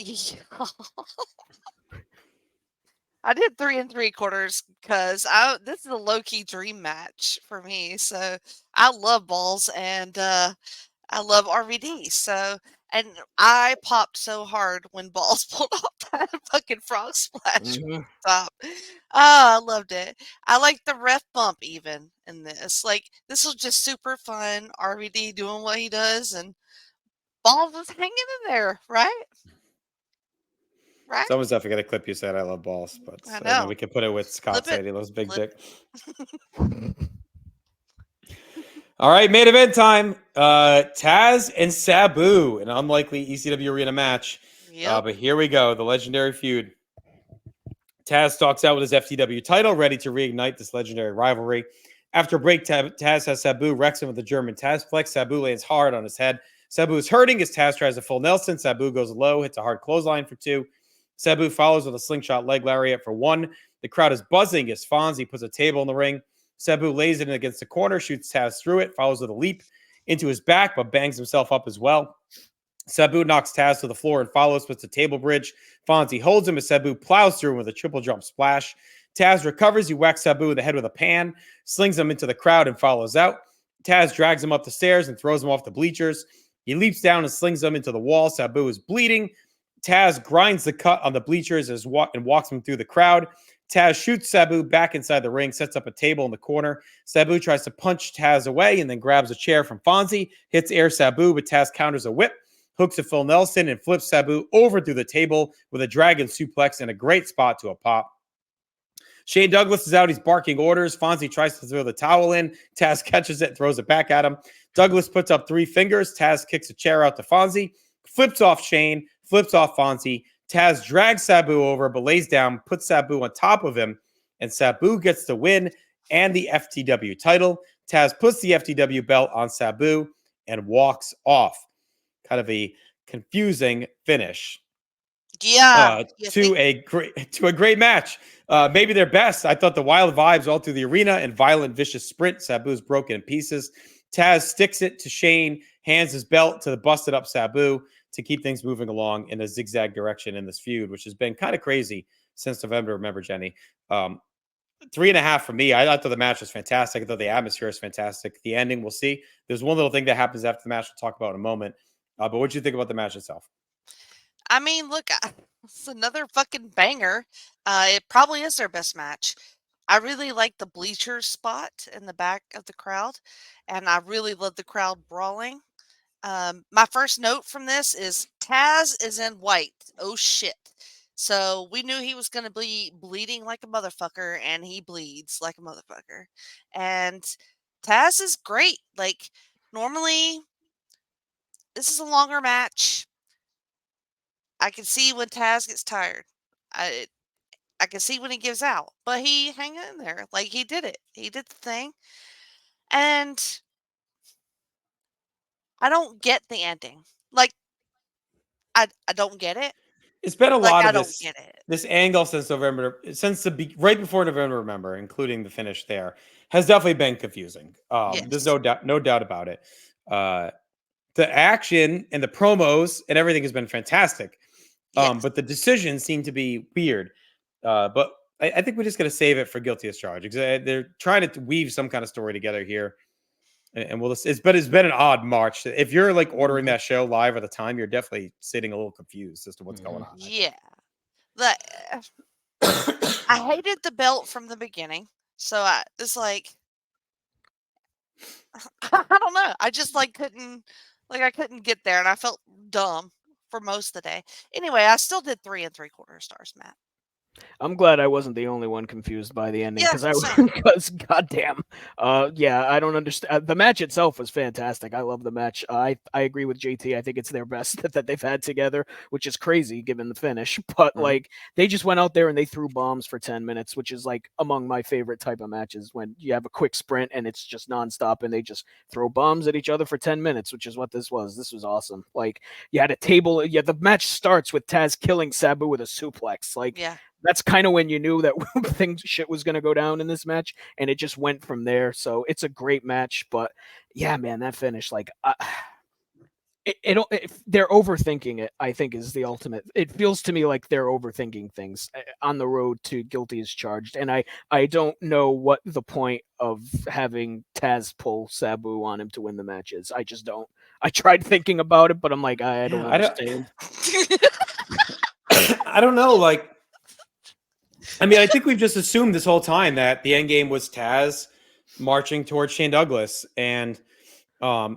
Speaker 2: I did 3 3/4 because this is a low-key dream match for me. So I love Balls and I love RVD. So and I popped so hard when Balls pulled off that fucking frog splash top. Oh, I loved it. I like the ref bump even in this. Like this was just super fun. RVD doing what he does and Balls was hanging in there, right? Right?
Speaker 1: Someone's definitely going to clip you said I love Balls, but then we can put it with Scott saying he loves Big Dick. All right, main event time. Taz and Sabu, an unlikely ECW arena match. But here we go, the legendary feud. Taz stalks out with his FTW title, ready to reignite this legendary rivalry. After a break, Taz has Sabu wrecks him with a German Taz flex. Sabu lands hard on his head. Sabu is hurting as Taz tries a full Nelson. Sabu goes low, hits a hard clothesline for 2. Sabu follows with a slingshot leg lariat for 1. The crowd is buzzing as Fonzie puts a table in the ring. Sabu lays it in against the corner, shoots Taz through it, follows with a leap into his back, but bangs himself up as well. Sabu knocks Taz to the floor and follows with the table bridge. Fonzie holds him as Sabu plows through him with a triple jump splash. Taz recovers. He whacks Sabu in the head with a pan, slings him into the crowd, and follows out. Taz drags him up the stairs and throws him off the bleachers. He leaps down and slings him into the wall. Sabu is bleeding. Taz grinds the cut on the bleachers and walks him through the crowd. Taz shoots Sabu back inside the ring, sets up a table in the corner. Sabu tries to punch Taz away and then grabs a chair from Fonzie, hits Air Sabu, but Taz counters a whip, hooks a Phil Nelson, and flips Sabu over through the table with a dragon suplex and a great spot to a pop. Shane Douglas is out. He's barking orders. Fonzie tries to throw the towel in. Taz catches it and throws it back at him. Douglas puts up 3 fingers. Taz kicks a chair out to Fonzie, flips off Shane, flips off Fonzie. Taz drags Sabu over, but lays down, puts Sabu on top of him, and Sabu gets the win and the FTW title. Taz puts the FTW belt on Sabu and walks off. Kind of a confusing finish.
Speaker 2: Yeah.
Speaker 1: To a great match. Maybe their best. I thought the wild vibes all through the arena and violent, vicious sprint. Sabu's broken in pieces. Taz sticks it to Shane, hands his belt to the busted up Sabu to keep things moving along in a zigzag direction in this feud, which has been kind of crazy since November. Remember, Jenny? 3.5 for me. I thought the match was fantastic. I thought the atmosphere is fantastic. The ending, we'll see. There's one little thing that happens after the match we'll talk about in a moment. But what did you think about the match itself?
Speaker 2: I mean, look, it's another fucking banger. It probably is their best match. I really like the bleacher spot in the back of the crowd, and I really love the crowd brawling. My first note from this is Taz is in white. Oh, shit. So we knew he was going to be bleeding like a motherfucker, and he bleeds like a motherfucker. And Taz is great. Like, normally, this is a longer match. I can see when Taz gets tired. I can see when he gives out, but he hang in there. Like, he did it. He did the thing. And I don't get the ending. Like, I don't get it.
Speaker 1: It's been a lot
Speaker 2: I
Speaker 1: of
Speaker 2: don't get it.
Speaker 1: this angle since November, right before November, remember, including the finish there, has definitely been confusing. There's no doubt about it. The action and the promos and everything has been fantastic.
Speaker 2: Yes.
Speaker 1: But the decisions seem to be weird. But I think we're just going to save it for Guilty as Charged because they're trying to weave some kind of story together here. And it's been an odd March. If you're like ordering that show live at the time, you're definitely sitting a little confused as to what's going on.
Speaker 2: Yeah. I hated the belt from the beginning. So it's like, I don't know. I just I couldn't get there, and I felt dumb for most of the day. Anyway, I still did 3 3/4 stars, Matt.
Speaker 3: I'm glad I wasn't the only one confused by the ending
Speaker 2: Yeah,
Speaker 3: because goddamn, I don't understand. The match itself was fantastic. I love the match. I agree with JT. I think it's their best that they've had together, which is crazy given the finish. But like they just went out there and they threw bombs for 10 minutes, which is like among my favorite type of matches when you have a quick sprint and it's just nonstop and they just throw bombs at each other for 10 minutes, which is what this was. This was awesome. Like you had a table. Yeah, the match starts with Taz killing Sabu with a suplex. Like.
Speaker 2: Yeah.
Speaker 3: That's kind of when you knew that shit was going to go down in this match, and it just went from there. So it's a great match, but yeah, man, that finish, like, they're overthinking it. I think is the ultimate. It feels to me like they're overthinking things on the road to Guilty as Charged, and I don't know what the point of having Taz pull Sabu on him to win the match is. I just don't. I tried thinking about it, but I'm like, I don't understand.
Speaker 1: I don't know, like. I mean, I think we've just assumed this whole time that the end game was Taz marching towards Shane Douglas, and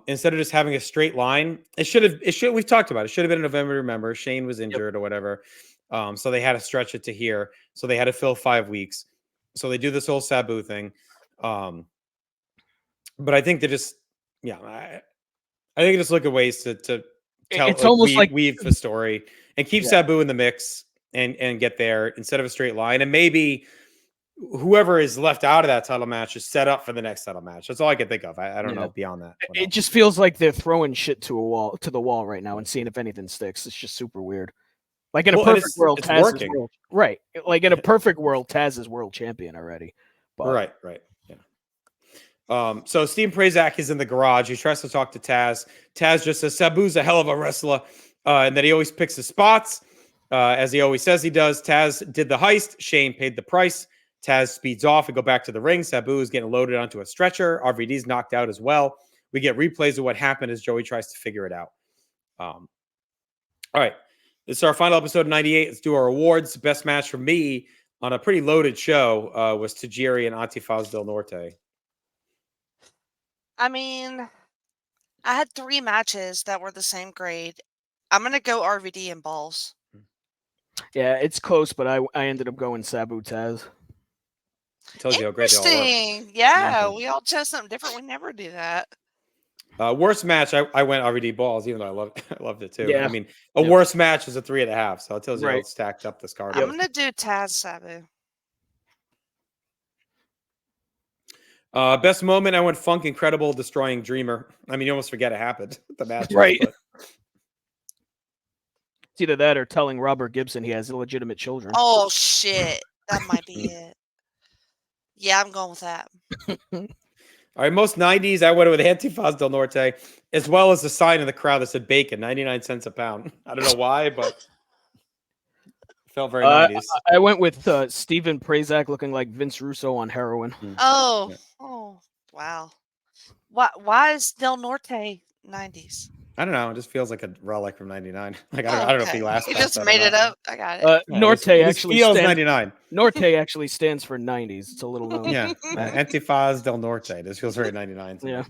Speaker 1: instead of just having a straight line, we've talked about it. Should have been in November. Remember, Shane was injured or whatever, so they had to stretch it to here. So they had to fill 5 weeks. So they do this whole Sabu thing, but I think they just, I think they just look at ways to tell,
Speaker 3: it's almost like
Speaker 1: weave the story and keep Sabu in the mix. And get there instead of a straight line. And maybe whoever is left out of that title match is set up for the next title match. That's all I can think of. I don't know beyond that.
Speaker 3: It just feels like they're throwing shit to the wall right now and seeing if anything sticks. It's just super weird. Like in a perfect world, Taz is right. Like in a perfect world, Taz is world champion already. But,
Speaker 1: right. Yeah. So Steve Prazak is in the garage. He tries to talk to Taz. Taz just says Sabu's a hell of a wrestler, and that he always picks his spots, as he always says he does. Taz did the heist. Shane paid the price. Taz speeds off and go back to the ring. Sabu is getting loaded onto a stretcher. RVD's knocked out as well. We get replays of what happened as Joey tries to figure it out. All right. This is our final episode of 98. Let's do our awards. Best match for me on a pretty loaded show was Tajiri and Antifaz del Norte.
Speaker 2: I mean, I had 3 matches that were the same grade. I'm going to go RVD and balls.
Speaker 3: Yeah, it's close, but I ended up going Sabu Taz.
Speaker 1: Tells you how great they all were.
Speaker 2: Interesting. Yeah, we all chose something different. We never do that.
Speaker 1: Worst match, I went RVD balls, even though I loved it too.
Speaker 3: Yeah.
Speaker 1: I mean, a worst match is a 3.5, so it tells you how
Speaker 3: Right.
Speaker 1: stacked up this card
Speaker 2: I'm
Speaker 1: is.
Speaker 2: going to do Taz Sabu.
Speaker 1: Best moment, I went Funk Incredible destroying Dreamer. I mean, you almost forget it happened. The match,
Speaker 3: Right.
Speaker 1: But...
Speaker 3: It's either that or telling Robert Gibson he has illegitimate children.
Speaker 2: Oh, shit. That might be it. Yeah, I'm going with that.
Speaker 1: All right, most 90s, I went with Antifaz del Norte, as well as the sign in the crowd that said bacon, 99 cents a pound. I don't know why, but it felt very 90s.
Speaker 3: I went with Stephen Prazak looking like Vince Russo on heroin.
Speaker 2: Oh, wow. Why is Del Norte 90s?
Speaker 1: I don't know. It just feels like a relic from 99. Like I don't know if he lasts.
Speaker 2: You just made it up. I got it.
Speaker 3: Norte actually
Speaker 1: feels
Speaker 3: stands
Speaker 1: 99.
Speaker 3: Norte actually stands for 90s. It's a little known.
Speaker 1: Yeah, Antifaz del Norte. This feels very 99.
Speaker 3: Yeah.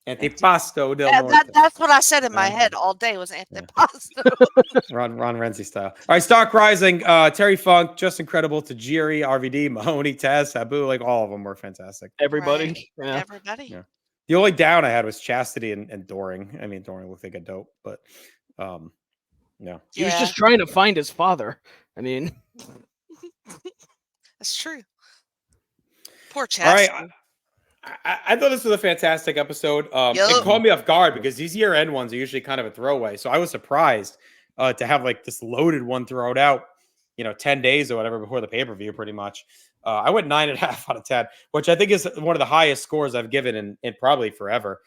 Speaker 1: Antipasto del Norte.
Speaker 2: That's what I said in my head all day was Antipasto.
Speaker 1: Ron Renzi style. All right, Stock Rising. Terry Funk, just incredible. Tajiri, RVD, Mahoney, Taz, Sabu. Like all of them were fantastic.
Speaker 3: Everybody.
Speaker 2: Right.
Speaker 3: Yeah.
Speaker 2: Everybody.
Speaker 1: Yeah. The only down I had was Chastity and Doring. I mean, Doring looked like a dope, but yeah.
Speaker 3: He was just trying to find his father. I mean,
Speaker 2: that's true. Poor Chastity.
Speaker 1: All right. I thought this was a fantastic episode. It caught me off guard because these year-end ones are usually kind of a throwaway. So I was surprised to have like this loaded one thrown out, 10 days or whatever before the pay-per-view pretty much. I went 9.5 out of 10, which I think is one of the highest scores I've given in probably forever.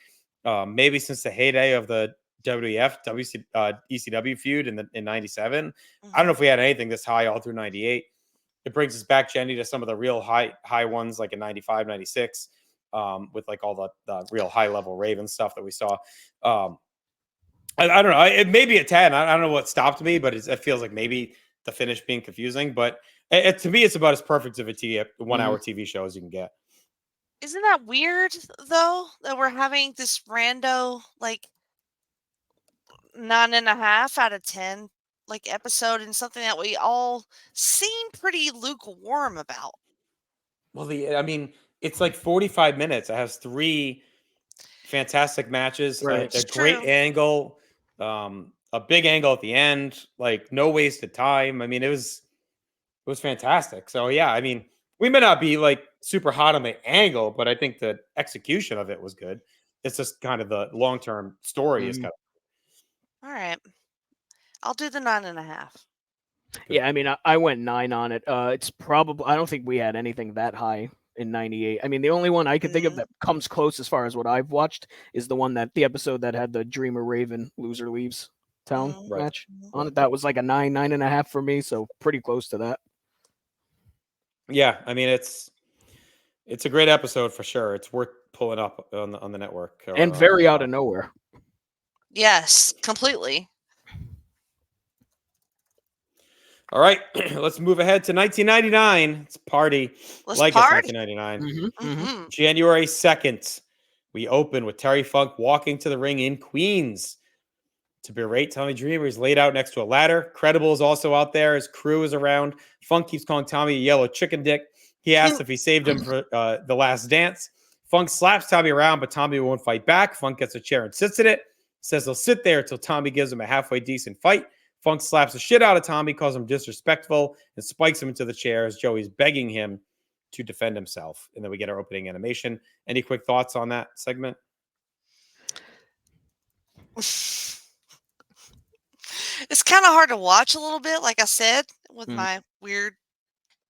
Speaker 1: Maybe since the heyday of the WWF, ECW feud in 97. I don't know if we had anything this high all through 98. It brings us back, Jenny, to some of the real high ones like in 95, 96. With like all the real high level Raven stuff that we saw. I don't know. It may be a 10. I don't know what stopped me, but it feels like maybe the finish being confusing. But to me, it's about as perfect of a 1 hour TV show as you can get.
Speaker 2: Isn't that weird though that we're having this rando like 9.5 out of 10 like episode and something that we all seem pretty lukewarm about?
Speaker 1: Well, it's like 45 minutes. It has 3 fantastic matches,
Speaker 3: right.
Speaker 1: a great angle, a big angle at the end, like no wasted time. I mean, it was fantastic. So yeah, I mean, we may not be like super hot on the angle, but I think the execution of it was good. It's just kind of the long-term story is kind of.
Speaker 2: All right. I'll do the 9.5.
Speaker 3: Yeah, I mean, I went 9 on it. It's probably, I don't think we had anything that high in 98. I mean, the only one I could think of that comes close as far as what I've watched is the episode that had the Dreamer Raven loser leaves town match on it. That was like a 9.5 for me, so pretty close to that.
Speaker 1: Yeah, I mean, it's a great episode for sure. It's worth pulling up on the network.
Speaker 3: And very out of nowhere.
Speaker 2: Yes, completely.
Speaker 1: All right, let's move ahead to 1999. It's a party.
Speaker 2: Let's
Speaker 1: like
Speaker 2: party.
Speaker 1: It's 1999. January 2nd, we open with Terry Funk walking to the ring in Queens to berate Tommy Dreamer. He's laid out next to a ladder. Credible is also out there. His crew is around. Funk keeps calling Tommy a yellow chicken dick. He asks if he saved him for the last dance. Funk slaps Tommy around, but Tommy won't fight back. Funk gets a chair and sits in it. Says he'll sit there until Tommy gives him a halfway decent fight. Funk slaps the shit out of Tommy, calls him disrespectful, and spikes him into the chair as Joey's begging him to defend himself. And then we get our opening animation. Any quick thoughts on that segment?
Speaker 2: It's kind of hard to watch a little bit, like I said, with my weird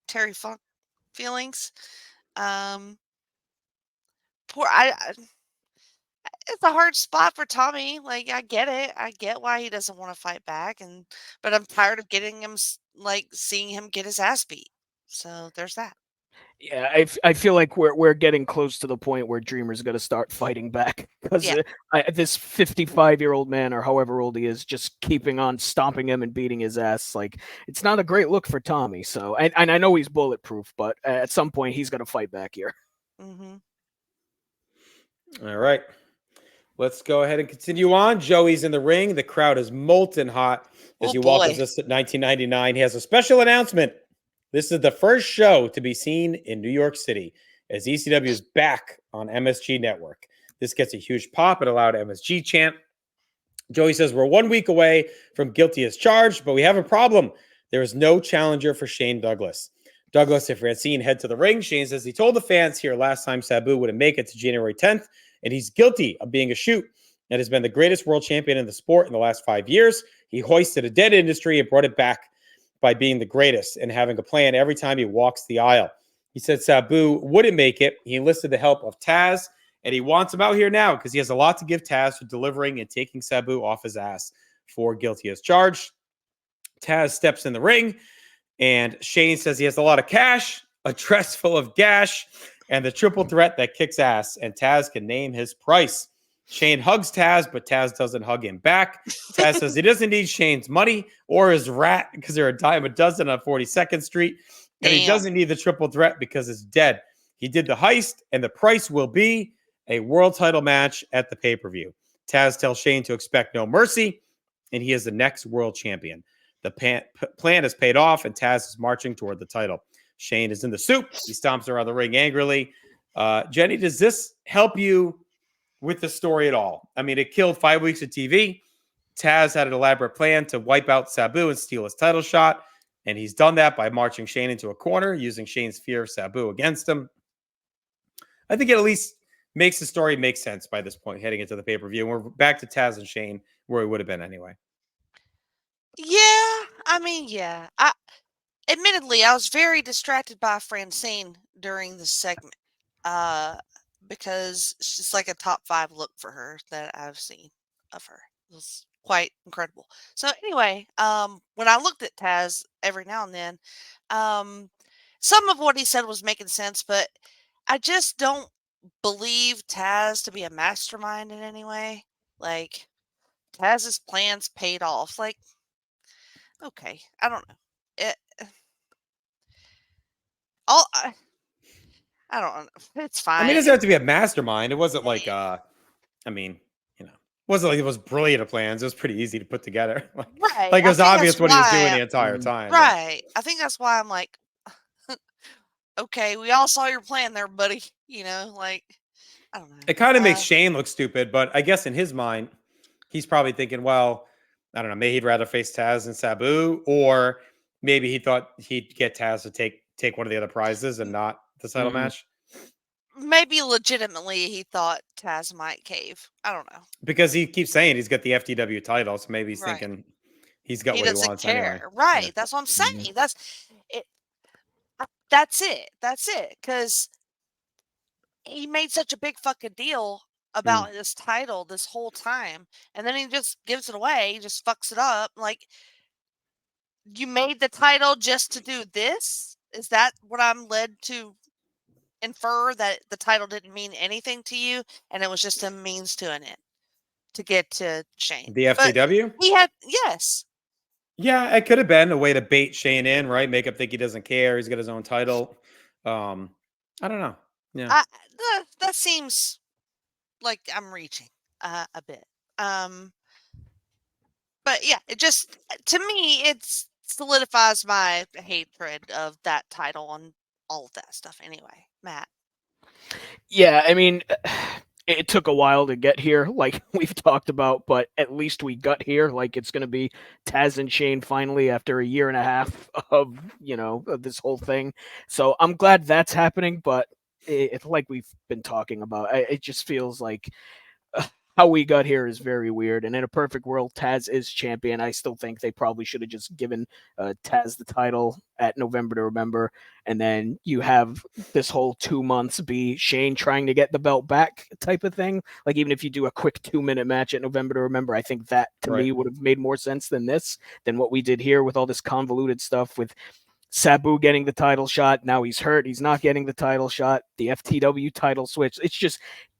Speaker 2: Terry Funk feelings. poor. It's a hard spot for Tommy. Like, I get it. I get why he doesn't want to fight back, but I'm tired of getting him seeing him get his ass beat. So there's that.
Speaker 3: Yeah, I feel like we're getting close to the point where Dreamer's going to start fighting back because
Speaker 2: Yeah.
Speaker 3: This 55-year-old man or however old he is just keeping on stomping him and beating his ass. Like, it's not a great look for Tommy. So, and I know he's bulletproof, but at some point he's going to fight back here.
Speaker 2: Mm-hmm.
Speaker 1: All right. Let's go ahead and continue on. Joey's in the ring. The crowd is molten hot as he welcomes us at 1999. He has a special announcement. This is the first show to be seen in New York City as ECW is back on MSG Network. This gets a huge pop. It allowed MSG chant. Joey says, we're 1 week away from guilty as charged, but we have a problem. There is no challenger for Shane Douglas. Douglas, if Francine head to the ring, Shane says he told the fans here last time Sabu wouldn't make it to January 10th, and he's guilty of being a shoot and has been the greatest world champion in the sport in the last 5 years. He hoisted a dead industry and brought it back by being the greatest and having a plan every time he walks the aisle. He said Sabu wouldn't make it. He enlisted the help of Taz, and he wants him out here now because he has a lot to give Taz for delivering and taking Sabu off his ass for guilty as charged. Taz steps in the ring, and Shane says he has a lot of cash, a dress full of gash, and the triple threat that kicks ass, and Taz can name his price. Shane hugs Taz, but Taz doesn't hug him back. Taz says he doesn't need Shane's money or his rat because they're a dime a dozen on 42nd Street. And he doesn't need the triple threat because it's dead. He did the heist, and the price will be a world title match at the pay-per-view. Taz tells Shane to expect no mercy, and he is the next world champion. The plan is paid off, and Taz is marching toward the title. Shane is in the soup. He stomps around the ring angrily. Jenny, does this help you with the story at all? I mean, it killed 5 weeks of TV. Taz had an elaborate plan to wipe out Sabu and steal his title shot, and he's done that by marching Shane into a corner, using Shane's fear of Sabu against him. I think it at least makes the story make sense by this point, heading into the pay-per-view. And we're back to Taz and Shane where he would have been anyway.
Speaker 2: Yeah, I mean, yeah. Admittedly, I was very distracted by Francine during the segment. Because she's like a top 5 look for her that I've seen of her. It was quite incredible. So anyway, when I looked at Taz every now and then, some of what he said was making sense, but I just don't believe Taz to be a mastermind in any way. Like, Taz's plans paid off. Like, okay, I don't know. It, all I don't know. It's fine.
Speaker 1: I mean, it doesn't have to be a mastermind. It wasn't like, I mean, you know, it wasn't like it was brilliant of plans. It was pretty easy to put together.
Speaker 2: Right.
Speaker 1: Like it was obvious what he was doing the entire time.
Speaker 2: Right. I think that's why I'm like, okay, we all saw your plan there, buddy. You know, like, I don't know.
Speaker 1: It kind of makes Shane look stupid, but I guess in his mind, he's probably thinking, well, I don't know, maybe he'd rather face Taz and Sabu, or maybe he thought he'd get Taz to take one of the other prizes and not the title match.
Speaker 2: Maybe legitimately he thought Taz might cave. I don't know.
Speaker 1: Because he keeps saying he's got the FTW title, so maybe he's thinking he's got what he wants anyway.
Speaker 2: Right. Yeah. That's what I'm saying. That's it. That's it. That's it. Because he made such a big fucking deal about this title this whole time, and then he just gives it away. He just fucks it up. Like, you made the title just to do this? Is that what I'm led to infer, that the title didn't mean anything to you and it was just a means to an end to get to Shane?
Speaker 1: The FTW?
Speaker 2: He had, yes.
Speaker 1: Yeah, it could have been a way to bait Shane in, right? Make him think he doesn't care. He's got his own title. I don't know. Yeah.
Speaker 2: That seems like I'm reaching a bit. But yeah, it just, to me, it solidifies my hatred of that title and all of that stuff anyway. Matt.
Speaker 3: Yeah, I mean, it took a while to get here, like we've talked about, but at least we got here. Like, it's going to be Taz and Shane finally after a year and a half of, of this whole thing. So I'm glad that's happening, but it's like we've been talking about. It just feels like how we got here is very weird. And in a perfect world, Taz is champion. I still think they probably should have just given Taz the title at November to Remember. And then you have this whole 2 months be Shane trying to get the belt back type of thing. Like, even if you do a quick 2-minute match at November to Remember, I think that to me would have made more sense than what we did here with all this convoluted stuff with Sabu getting the title shot. Now he's hurt. He's not getting the title shot. The FTW title switch.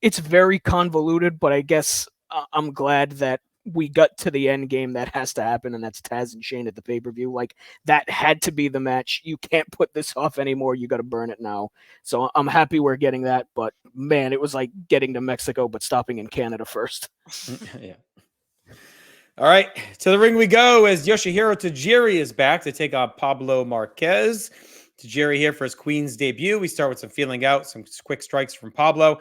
Speaker 3: It's very convoluted, but I guess I'm glad that we got to the end game that has to happen, and that's Taz and Shane at the pay-per-view. Like, that had to be the match. You can't put this off anymore. You got to burn it now. So I'm happy we're getting that, but man, it was like getting to Mexico, but stopping in Canada first.
Speaker 1: Yeah. All right, to the ring we go as Yoshihiro Tajiri is back to take on Pablo Marquez. Tajiri here for his Queen's debut. We start with some feeling out, some quick strikes from Pablo.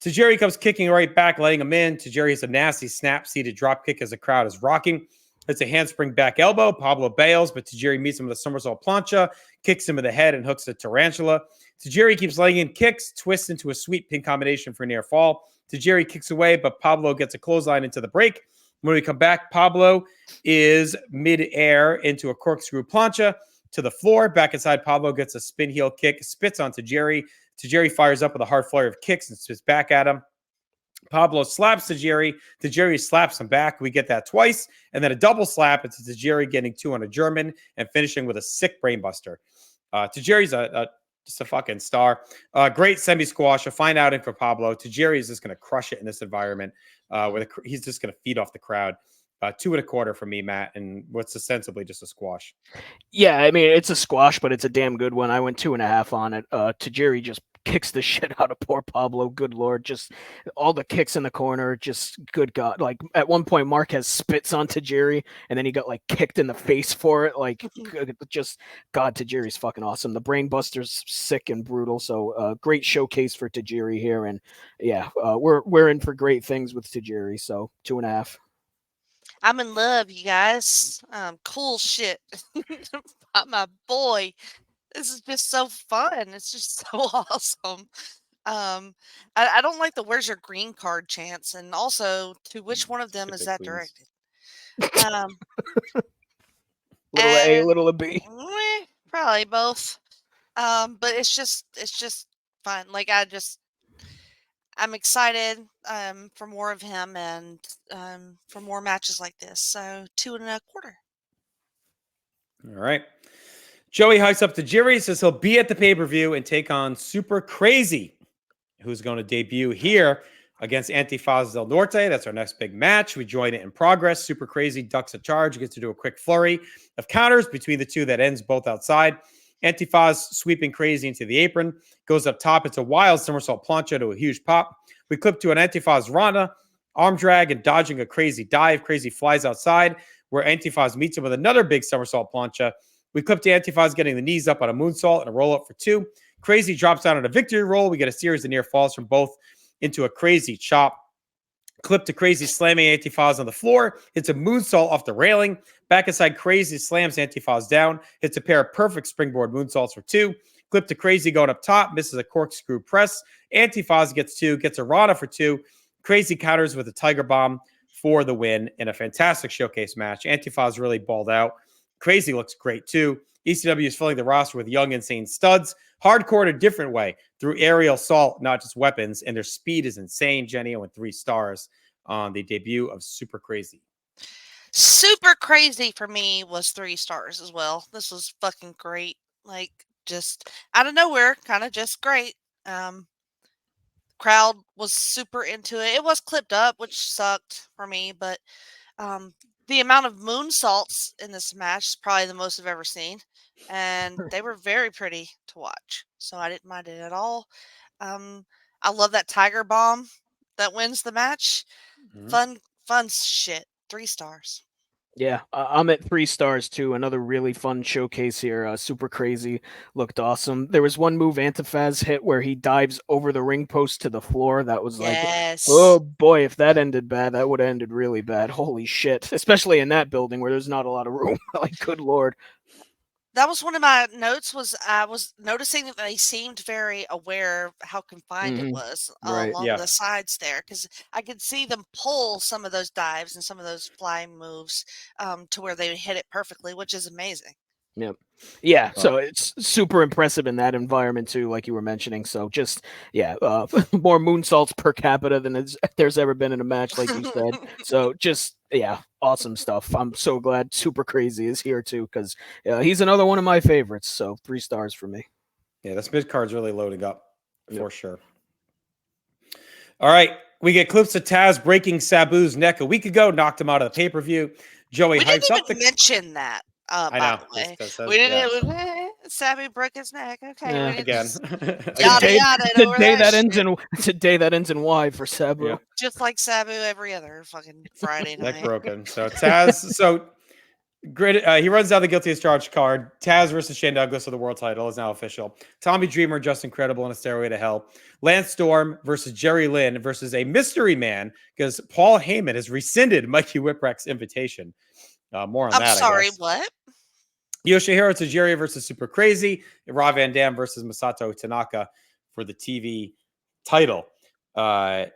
Speaker 1: Tajiri comes kicking right back, letting him in. Tajiri has a nasty snap-seated drop kick as the crowd is rocking. It's a handspring back elbow. Pablo bails, but Tajiri meets him with a somersault plancha, kicks him in the head, and hooks a tarantula. Tajiri keeps laying in kicks, twists into a sweet pin combination for a near fall. Tajiri kicks away, but Pablo gets a clothesline into the break. When we come back, Pablo is mid-air into a corkscrew plancha to the floor. Back inside, Pablo gets a spin heel kick, spits on Tajiri. Tajiri fires up with a hard flurry of kicks and spits back at him. Pablo slaps Tajiri. Tajiri slaps him back. We get that twice. And then a double slap into Tajiri, getting 2 on a German and finishing with a sick brainbuster. Tajiri's just a fucking star. Great semi-squash, a fine outing for Pablo. Tajiri is just going to crush it in this environment. He's just going to feed off the crowd. 2 1/4 from me, Matt, and what's ostensibly just a squash.
Speaker 3: Yeah, I mean, it's a squash, but it's a damn good one. I went 2.5 on it. Tajiri just kicks the shit out of poor Pablo. Good Lord. Just all the kicks in the corner. Just good God. Like, at one point, Marquez spits on Tajiri, and then he got like kicked in the face for it. Like, just God, Tajiri's fucking awesome. The brain buster's sick and brutal. So great showcase for Tajiri here. And yeah, we're in for great things with Tajiri. So 2.5.
Speaker 2: I'm in love, you guys. Cool shit. About my boy. This is just so fun. It's just so awesome. I don't like the "Where's your green card" chants, and also to which one of them is that directed?
Speaker 3: Little A, little B.
Speaker 2: Probably both. But it's just fun. Like, I'm excited for more of him and for more matches like this. So 2 1/4.
Speaker 1: All right. Joey hypes up Tajiri, says he'll be at the pay-per-view and take on Super Crazy, who's going to debut here against Antifaz del Norte. That's our next big match. We join it in progress. Super Crazy ducks a charge, gets to do a quick flurry of counters between the two that ends both outside. Antifaz sweeping Crazy into the apron, goes up top. It's a wild somersault plancha to a huge pop. We clip to an Antifaz Rana, arm drag, and dodging a Crazy dive. Crazy flies outside, where Antifaz meets him with another big somersault plancha. We clip to Antifaz getting the knees up on a moonsault and a roll-up for 2. Crazy drops down on a victory roll. We get a series of near falls from both into a Crazy chop. Clip to Crazy slamming Antifaz on the floor. It's a moonsault off the railing. Back inside, Crazy slams Antifaz down. Hits a pair of perfect springboard moonsaults for 2. Clip to Crazy going up top. Misses a corkscrew press. Antifaz gets 2. Gets a Rana for 2. Crazy counters with a Tiger Bomb for the win in a fantastic showcase match. Antifaz really balled out. Crazy looks great too. ECW is filling the roster with young, insane studs. Hardcore in a different way through aerial assault, not just weapons. And their speed is insane. Jenny with 3 stars on the debut of Super Crazy.
Speaker 2: Super Crazy for me was 3 stars as well. This was fucking great. Like, just out of nowhere, kind of just great. Crowd was super into it. It was clipped up, which sucked for me, but the amount of moonsaults in this match is probably the most I've ever seen, and they were very pretty to watch. So I didn't mind it at all. I love that Tiger Bomb that wins the match. Fun shit. 3 stars.
Speaker 3: Yeah, I'm at 3 stars too. Another really fun showcase here. Super Crazy looked awesome. There was one move Antifaz hit where he dives over the ring post to the floor. That was like, oh boy, if that ended bad, that would have ended really bad. Holy shit. Especially in that building where there's not a lot of room. Like, good Lord.
Speaker 2: That was one of my notes. Was I was noticing that they seemed very aware of how confined it was
Speaker 3: Right.
Speaker 2: along the sides there, because I could see them pull some of those dives and some of those flying moves to where they hit it perfectly, which is amazing.
Speaker 3: Yep. Yeah, so it's super impressive in that environment too, like you were mentioning. So just more moonsaults per capita than there's ever been in a match, like you said. So just awesome stuff. I'm so glad Super Crazy is here too, because he's another one of my favorites. So 3 stars for me.
Speaker 1: Yeah, this mid card's really loading up for sure. All right, we get clips of Taz breaking Sabu's neck a week ago, knocked him out of the pay-per-view. Joey hypes up
Speaker 2: the mention that.
Speaker 1: I
Speaker 2: by
Speaker 1: know.
Speaker 2: the way,
Speaker 1: We
Speaker 2: didn't. Sabu broke his neck. Okay,
Speaker 1: again.
Speaker 2: Yada yada.
Speaker 3: Today that ends in Y for Sabu.
Speaker 1: Yeah.
Speaker 2: Just like Sabu every other fucking Friday night.
Speaker 1: Neck broken. So Taz. Great. He runs down the guilty as charged card. Taz versus Shane Douglas for the world title is now official. Tommy Dreamer, Just Incredible, and a Stairway to Hell. Lance Storm versus Jerry Lynn versus a mystery man because Paul Heyman has rescinded Mikey Whipwreck's invitation. More on that.
Speaker 2: I'm sorry,
Speaker 1: I guess.
Speaker 2: what?
Speaker 1: Yoshihiro Tajiri versus Super Crazy. Rob Van Dam versus Masato Tanaka for the TV title. Well,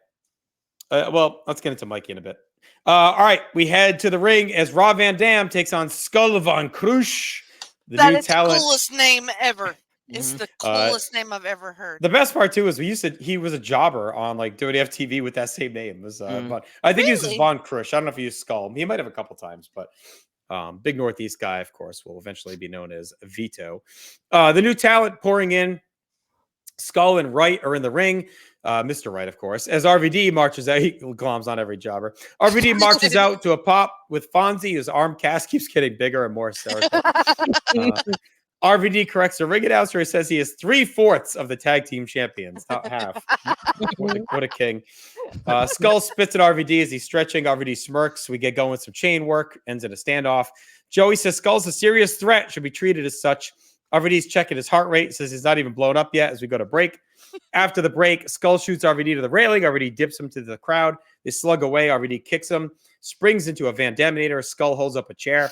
Speaker 1: let's get into Mikey in a bit. All right, we head to the ring as Rob Van Dam takes on Skull Von Krush, the new talent.
Speaker 2: The coolest name ever. It's the coolest name I've ever heard.
Speaker 1: The best part too is he was a jobber on like WWF TV with that same name. It was I think he uses Von Krush. I don't know if he used Skull. He might have a couple times, but big Northeast guy, of course, will eventually be known as Vito. The new talent pouring in. Skull and Wright are in the ring. Mr. Wright, of course, as RVD marches out. He gloms on every jobber. RVD marches out to a pop with Fonzie. His arm cast keeps getting bigger and more hysterical. RVD corrects the ring announcer. He says he is 3/4 of the tag team champions, not half. What a king. Skull spits at RVD as he's stretching. RVD smirks. We get going with some chain work. Ends in a standoff. Joey says Skull's a serious threat. Should be treated as such. RVD's checking his heart rate. Says he's not even blown up yet as we go to break. After the break, Skull shoots RVD to the railing. RVD dips him to the crowd. They slug away. RVD kicks him. Springs into a Van Daminator. Skull holds up a chair.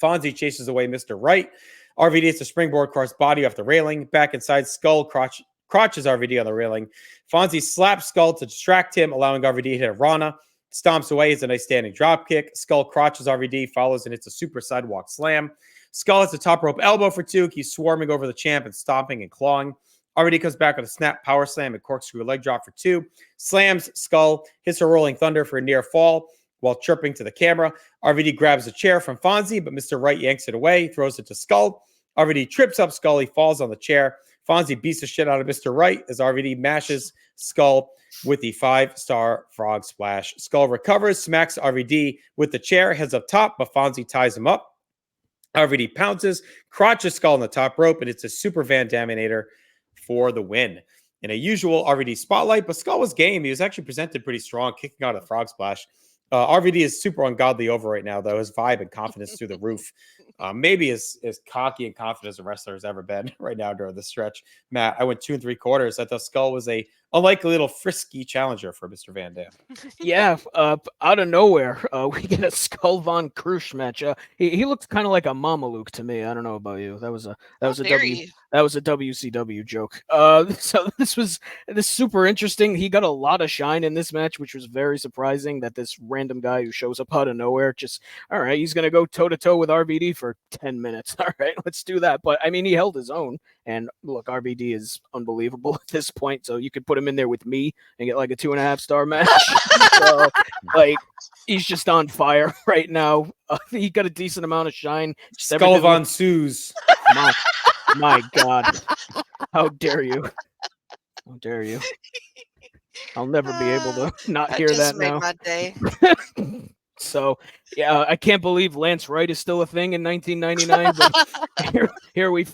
Speaker 1: Fonzie chases away Mr. Wright. RVD hits a springboard cross body off the railing. Back inside, Skull crotches RVD on the railing. Fonzie slaps Skull to distract him, allowing RVD to hit a Rana. Stomps away. It's a nice standing drop kick. Skull crotches RVD, follows, and hits a super sidewalk slam. Skull hits a top rope elbow for 2. He's swarming over the champ and stomping and clawing. RVD comes back with a snap power slam and corkscrew leg drop for 2. Slams Skull, hits a rolling thunder for a near fall while chirping to the camera. RVD grabs a chair from Fonzie, but Mr. Wright yanks it away, throws it to Skull. RVD trips up Skull. He falls on the chair. Fonzie beats the shit out of Mr. Wright as RVD mashes Skull with the 5-star frog splash. Skull recovers, smacks RVD with the chair, heads up top, but Fonzie ties him up. RVD pounces, crotches Skull on the top rope, and it's a super Van Daminator for the win. In a usual RVD spotlight, but Skull was game. He was actually presented pretty strong, kicking out a frog splash. RVD is super ungodly over right now, though. His vibe and confidence through the roof. Maybe as cocky and confident as a wrestler has ever been right now during the stretch. Matt, I went 2 3/4. I thought Skull was a unlikely little frisky challenger for Mr. Van Dam.
Speaker 3: Yeah, out of nowhere, we get a Skull Von Krush match. He looked kind of like a Mamaluke to me. I don't know about you. That was a WCW joke. So this is super interesting. He got a lot of shine in this match, which was very surprising that this random guy who shows up out of nowhere just, all right, he's going to go toe to toe with RVD for 10 minutes. All right, let's do that. But I mean, he held his own. And look, RVD is unbelievable at this point. So you could put him in there with me and get like a 2.5-star match. So, like, he's just on fire right now. He got a decent amount of shine.
Speaker 1: Skull Von Sues.
Speaker 3: My God. How dare you? How dare you? I'll never be able to not hear that now.
Speaker 2: My day.
Speaker 3: So, yeah, I can't believe Lance Wright is still a thing in 1999. But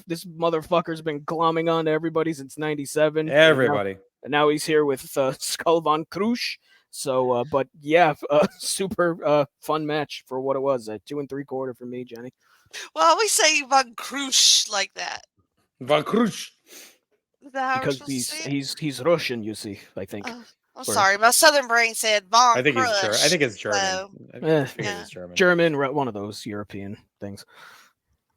Speaker 3: this motherfucker's been glomming on to everybody since 97.
Speaker 1: Everybody.
Speaker 3: And now he's here with Skull Von Krush. So, but yeah, super fun match for what it was. 2 3/4 for me, Jenny.
Speaker 2: Well, we say Von Krush like that.
Speaker 1: Von Krush.
Speaker 3: Because he's Russian, you see, I think.
Speaker 2: I'm sorry, my southern brain said Von
Speaker 1: I think
Speaker 2: Krush.
Speaker 1: I think it's German.
Speaker 2: So,
Speaker 1: I think it's German.
Speaker 3: German, one of those European things.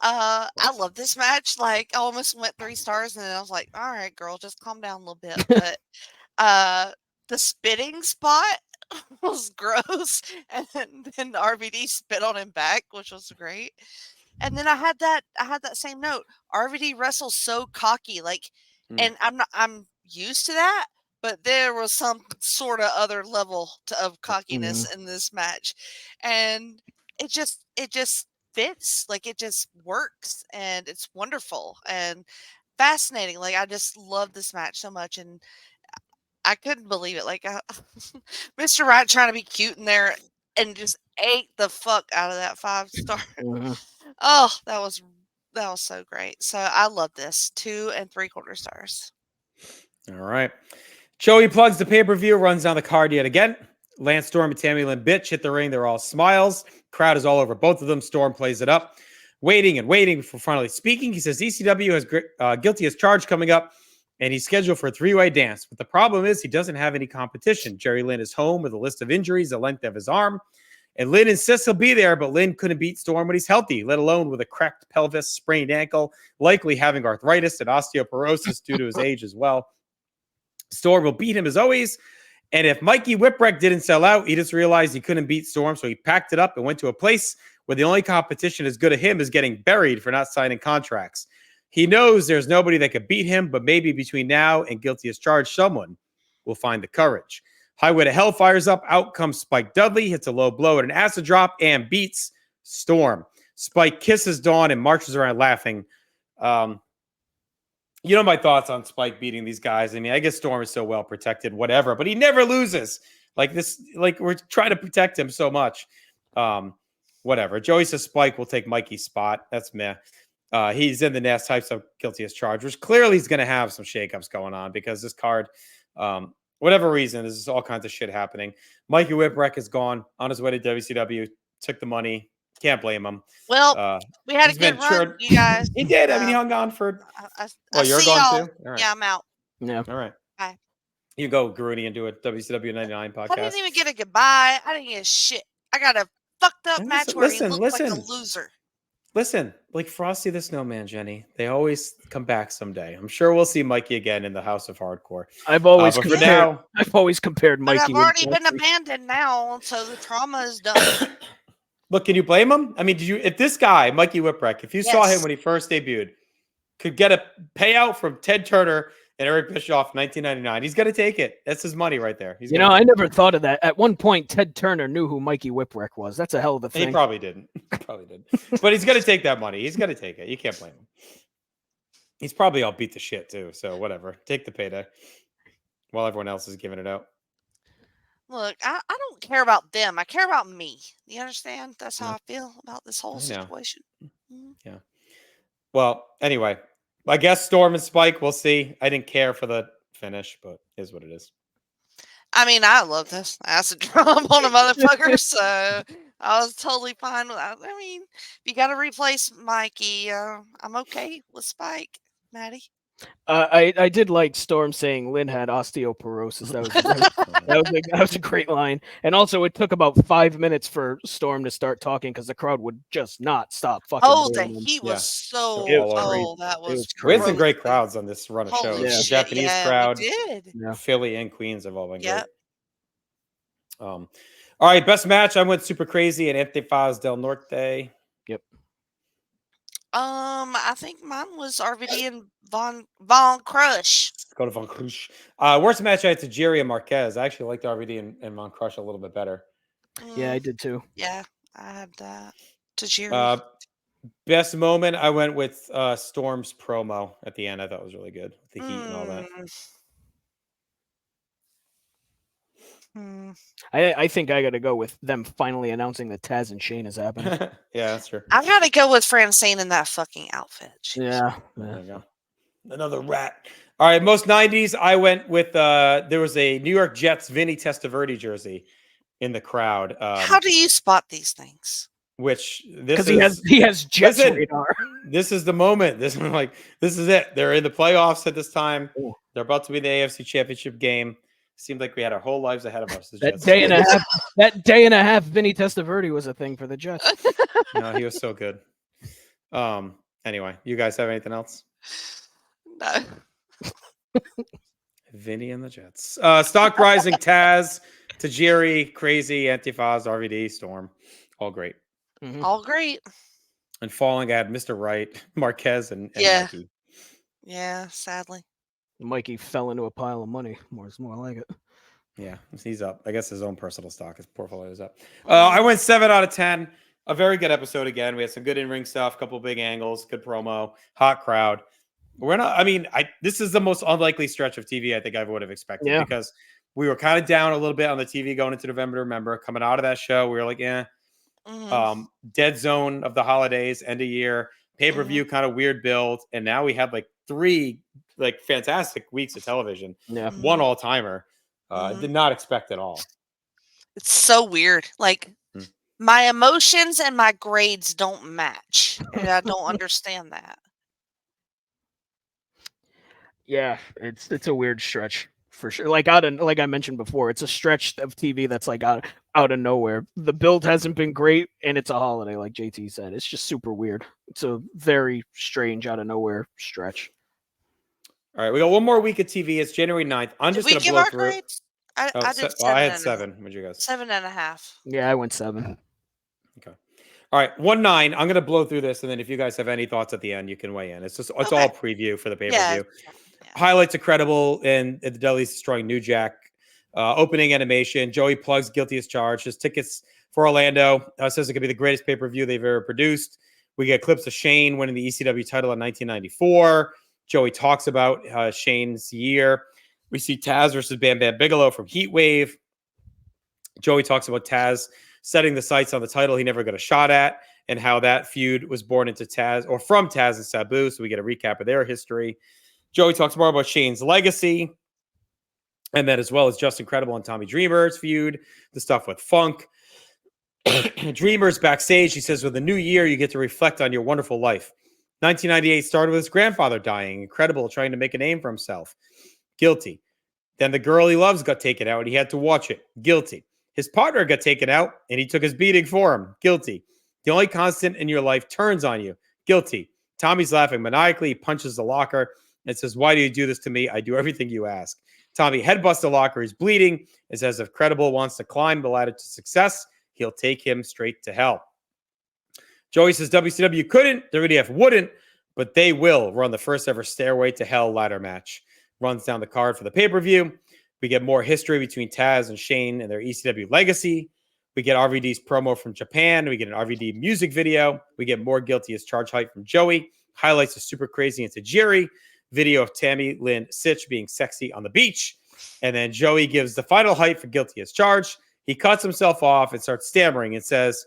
Speaker 2: I love this match. Like, I almost went 3 stars, and then I was like, "All right, girl, just calm down a little bit." But the spitting spot was gross, and then RVD spit on him back, which was great. And then I had that same note. RVD wrestles so cocky, like, and I'm used to that, but there was some sort of other level of cockiness in this match, and it just fits, like it just works, and it's wonderful and fascinating. Like I just love this match so much, and I couldn't believe it. Like Mr. Right trying to be cute in there and just ate the fuck out of that 5-star. Oh, that was so great. So I love this 2 3/4 stars.
Speaker 1: All right. Joey plugs the pay-per-view, runs down the card yet again. Lance Storm and Tammy Lynn Bitch hit the ring. They're all smiles. Crowd is all over both of them. Storm plays it up, waiting and waiting before finally speaking. He says ECW has guilty as charged coming up, and he's scheduled for a 3-way dance. But the problem is he doesn't have any competition. Jerry Lynn is home with a list of injuries the length of his arm. And Lynn insists he'll be there, but Lynn couldn't beat Storm when he's healthy, let alone with a cracked pelvis, sprained ankle, likely having arthritis and osteoporosis due to his age as well. Storm will beat him as always. And if Mikey Whipwreck didn't sell out, he just realized he couldn't beat Storm, so he packed it up and went to a place where the only competition as good as him is getting buried for not signing contracts. He knows there's nobody that could beat him, but maybe between now and guilty as charged, someone will find the courage. Highway to Hell fires up. Out comes Spike Dudley, hits a low blow at an acid drop, and beats Storm. Spike kisses Dawn and marches around laughing. You know my thoughts on Spike beating these guys. I mean, I guess Storm is so well protected, whatever, but he never loses. Like this, like we're trying to protect him so much. Whatever. Joey says Spike will take Mikey's spot. That's meh. He's in the nest, types of guilty as charged, which clearly he's going to have some shakeups going on because this card, whatever reason, there's all kinds of shit happening. Mikey Whipwreck is gone on his way to WCW, took the money. Can't blame him.
Speaker 2: Well, we had a good run, you guys.
Speaker 1: He did. I mean, he hung on for. You're gone too? All right.
Speaker 2: Yeah, I'm out.
Speaker 3: Yeah.
Speaker 1: All right.
Speaker 2: Bye.
Speaker 1: You go, Grooney, and do a WCW 99 podcast.
Speaker 2: I didn't even get a goodbye. I didn't get a shit. I got a fucked up match where he looked like a loser.
Speaker 1: Listen, like Frosty the Snowman, Jenny. They always come back someday. I'm sure we'll see Mikey again in the House of Hardcore.
Speaker 3: I've always compared Mikey.
Speaker 2: But I've already been abandoned now, so the trauma is done.
Speaker 1: Look, can you blame him? I mean, if this guy, Mikey Whipwreck, if you saw him when he first debuted, could get a payout from Ted Turner and Eric Bischoff in 1999, he's going to take it. That's his money right there.
Speaker 3: I never thought of that. At one point, Ted Turner knew who Mikey Whipwreck was. That's a hell of a thing.
Speaker 1: He probably didn't. But he's going to take that money. He's going to take it. You can't blame him. He's probably all beat the shit too. So whatever. Take the payday while everyone else is giving it out.
Speaker 2: Look, I don't care about them. I care about me. You understand? That's how I feel about this whole situation. Mm-hmm.
Speaker 1: Yeah. Well, anyway, I guess Storm and Spike, we'll see. I didn't care for the finish, but it is what it is.
Speaker 2: I mean, I love this acid drum on a motherfucker, so I was totally fine with that. I mean, if you got to replace Mikey, I'm okay with Spike, Maddie.
Speaker 3: I did like Storm saying Lynn had osteoporosis. That was a great line. And also, it took about 5 minutes for Storm to start talking because the crowd would just not stop fucking.
Speaker 2: He was so. That was.
Speaker 1: We had some great crowds on this run of shows.
Speaker 2: The
Speaker 1: Japanese crowd,
Speaker 2: did.
Speaker 1: Philly and Queens have all been great. All right, best match. I went Super Crazy and Antifaz del Norte.
Speaker 3: Yep.
Speaker 2: I think mine was RVD and Von Crush.
Speaker 1: Let's go to Von Crush. Worst match I had Tajiri and Marquez. I actually liked RVD and Von Crush a little bit better.
Speaker 3: Yeah, I did too.
Speaker 2: Yeah, I had Tajiri.
Speaker 1: Best moment, I went with Storm's promo at the end. I thought was really good. The heat and all that.
Speaker 3: I think I got to go with them finally announcing that Taz and Shane is happening.
Speaker 1: Yeah, that's true.
Speaker 2: I got to go with Francine in that fucking outfit.
Speaker 3: Yeah.
Speaker 1: There you go. Another rat. All right, most 90s. I went with there was a New York Jets Vinny Testaverde jersey in the crowd.
Speaker 2: How do you spot these things?
Speaker 1: Which
Speaker 3: because he has Jets radar.
Speaker 1: This is the moment. This is it. They're in the playoffs at this time. Ooh. They're about to be in the AFC Championship game. Seemed like we had our whole lives ahead of us.
Speaker 3: That day and a half, Vinny Testaverde was a thing for the Jets.
Speaker 1: No, he was so good. Anyway, you guys have anything else?
Speaker 2: No.
Speaker 1: Vinny and the Jets. Stock rising, Taz, Tajiri, Crazy, Antifaz, RVD, Storm. All great.
Speaker 2: All great.
Speaker 1: And falling, I had Mr. Wright, Marquez, and
Speaker 2: Yeah.
Speaker 1: Mikey.
Speaker 2: Yeah, sadly.
Speaker 3: Mikey fell into a pile of money. More like it.
Speaker 1: Yeah, he's up. I guess his own personal stock, his portfolio is up. I went 7 out of 10. A very good episode again. We had some good in-ring stuff, a couple big angles, good promo, hot crowd. We're not. I mean, this is the most unlikely stretch of TV I think I would have expected because we were kind of down a little bit on the TV going into November. Remember, coming out of that show, we were like, dead zone of the holidays, end of year, pay-per-view, kind of weird build, and now we have like 3 like fantastic weeks of television.
Speaker 3: Yeah,
Speaker 1: one all-timer. Did not expect at all.
Speaker 2: It's so weird. Like my emotions and my grades don't match, and I don't understand that.
Speaker 3: Yeah, it's a weird stretch for sure. Like I mentioned before, it's a stretch of TV that's like out of nowhere. The build hasn't been great, and it's a holiday, like JT said. It's just super weird. It's a very strange out of nowhere stretch.
Speaker 1: All right, we got one more week of TV. It's January 9th. I'm just going to blow through.
Speaker 2: Grades? I did 7.
Speaker 1: I had 7. What'd you guys?
Speaker 2: 7.5.
Speaker 3: Yeah, I went 7.
Speaker 1: Okay. All right, 1-9. I'm going to blow through this, and then if you guys have any thoughts at the end, you can weigh in. It's all preview for the pay-per-view. Yeah. Highlights are credible, and the Dudley's destroying New Jack. Opening animation. Joey plugs guilty as charged. His tickets for Orlando. Says it could be the greatest pay-per-view they've ever produced. We get clips of Shane winning the ECW title in 1994. Joey talks about Shane's year. We see Taz versus Bam Bam Bigelow from Heat Wave. Joey talks about Taz setting the sights on the title he never got a shot at, and how that feud was born into Taz or from Taz and Sabu. So we get a recap of their history. Joey talks more about Shane's legacy, and then as well as Justin Credible and Tommy Dreamer's feud, the stuff with Funk. Dreamer's backstage. He says, with a new year, you get to reflect on your wonderful life. 1998 started with his grandfather dying. Incredible, trying to make a name for himself. Guilty. Then the girl he loves got taken out, and he had to watch it. Guilty. His partner got taken out, and he took his beating for him. Guilty. The only constant in your life turns on you. Guilty. Tommy's laughing maniacally. He punches the locker and says, why do you do this to me? I do everything you ask. Tommy headbutts the locker. He's bleeding. It says if Credible wants to climb the ladder to success, he'll take him straight to hell. Joey says WCW couldn't, WWF wouldn't, but they will run the first ever Stairway to Hell ladder match. Runs down the card for the pay-per-view. We get more history between Taz and Shane and their ECW legacy. We get RVD's promo from Japan. We get an RVD music video. We get more guilty as charged hype from Joey. Highlights of Super Crazy and Tajiri. Video of Tammy Lynn Sitch being sexy on the beach. And then Joey gives the final hype for guilty as charged. He cuts himself off and starts stammering and says,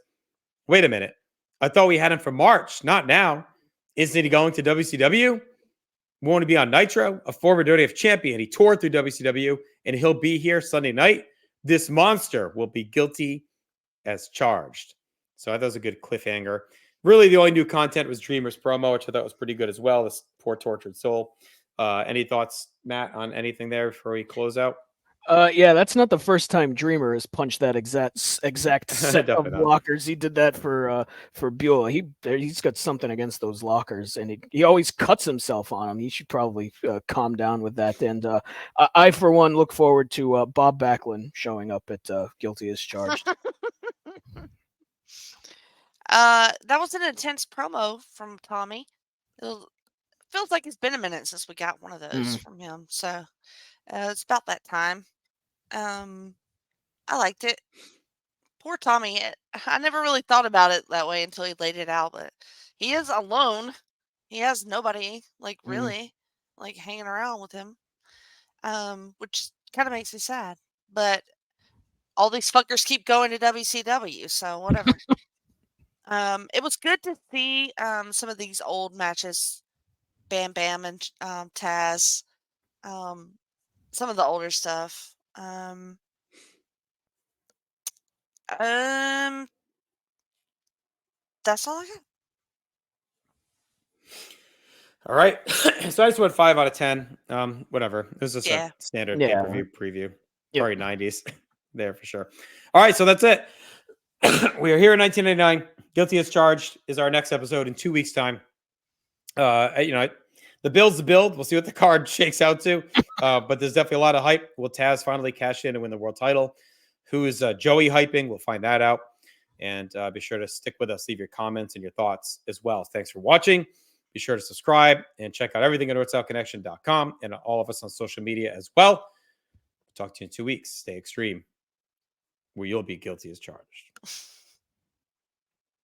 Speaker 1: wait a minute. I thought we had him for March, not now. Isn't he going to WCW? Want to be on Nitro, a former WWF champion. He toured through WCW, and he'll be here Sunday night. This monster will be guilty as charged. So I thought it was a good cliffhanger. Really, the only new content was Dreamer's promo, which I thought was pretty good as well. This poor tortured soul. Any thoughts, Matt, on anything there before we close out?
Speaker 3: Yeah, that's not the first time Dreamer has punched that exact set of lockers. He did that for Beulah. He's got something against those lockers, and he always cuts himself on them. He should probably calm down with that. And I, for one, look forward to Bob Backlund showing up at Guilty as Charged.
Speaker 2: That was an intense promo from Tommy. It feels like it's been a minute since we got one of those from him. So it's about that time. I liked it. Poor Tommy. I never really thought about it that way until he laid it out, but he is alone. He has nobody really hanging around with him. Which kind of makes me sad. But all these fuckers keep going to WCW, so whatever. It was good to see some of these old matches, Bam Bam and Taz, some of the older stuff. That's all I got.
Speaker 1: All right. So I just went 5 out of 10. Whatever. It was just a standard pay-per-view preview. Probably 90s there for sure. All right. So that's it. We are here in 1999. Guilty as Charged is our next episode in 2 weeks' time. The build's the build. We'll see what the card shakes out to. But there's definitely a lot of hype. Will Taz finally cash in and win the world title? Who is Joey hyping? We'll find that out. And be sure to stick with us. Leave your comments and your thoughts as well. Thanks for watching. Be sure to subscribe and check out everything at NorthSouthConnection.com and all of us on social media as well. Talk to you in 2 weeks. Stay extreme, where you'll be guilty as charged.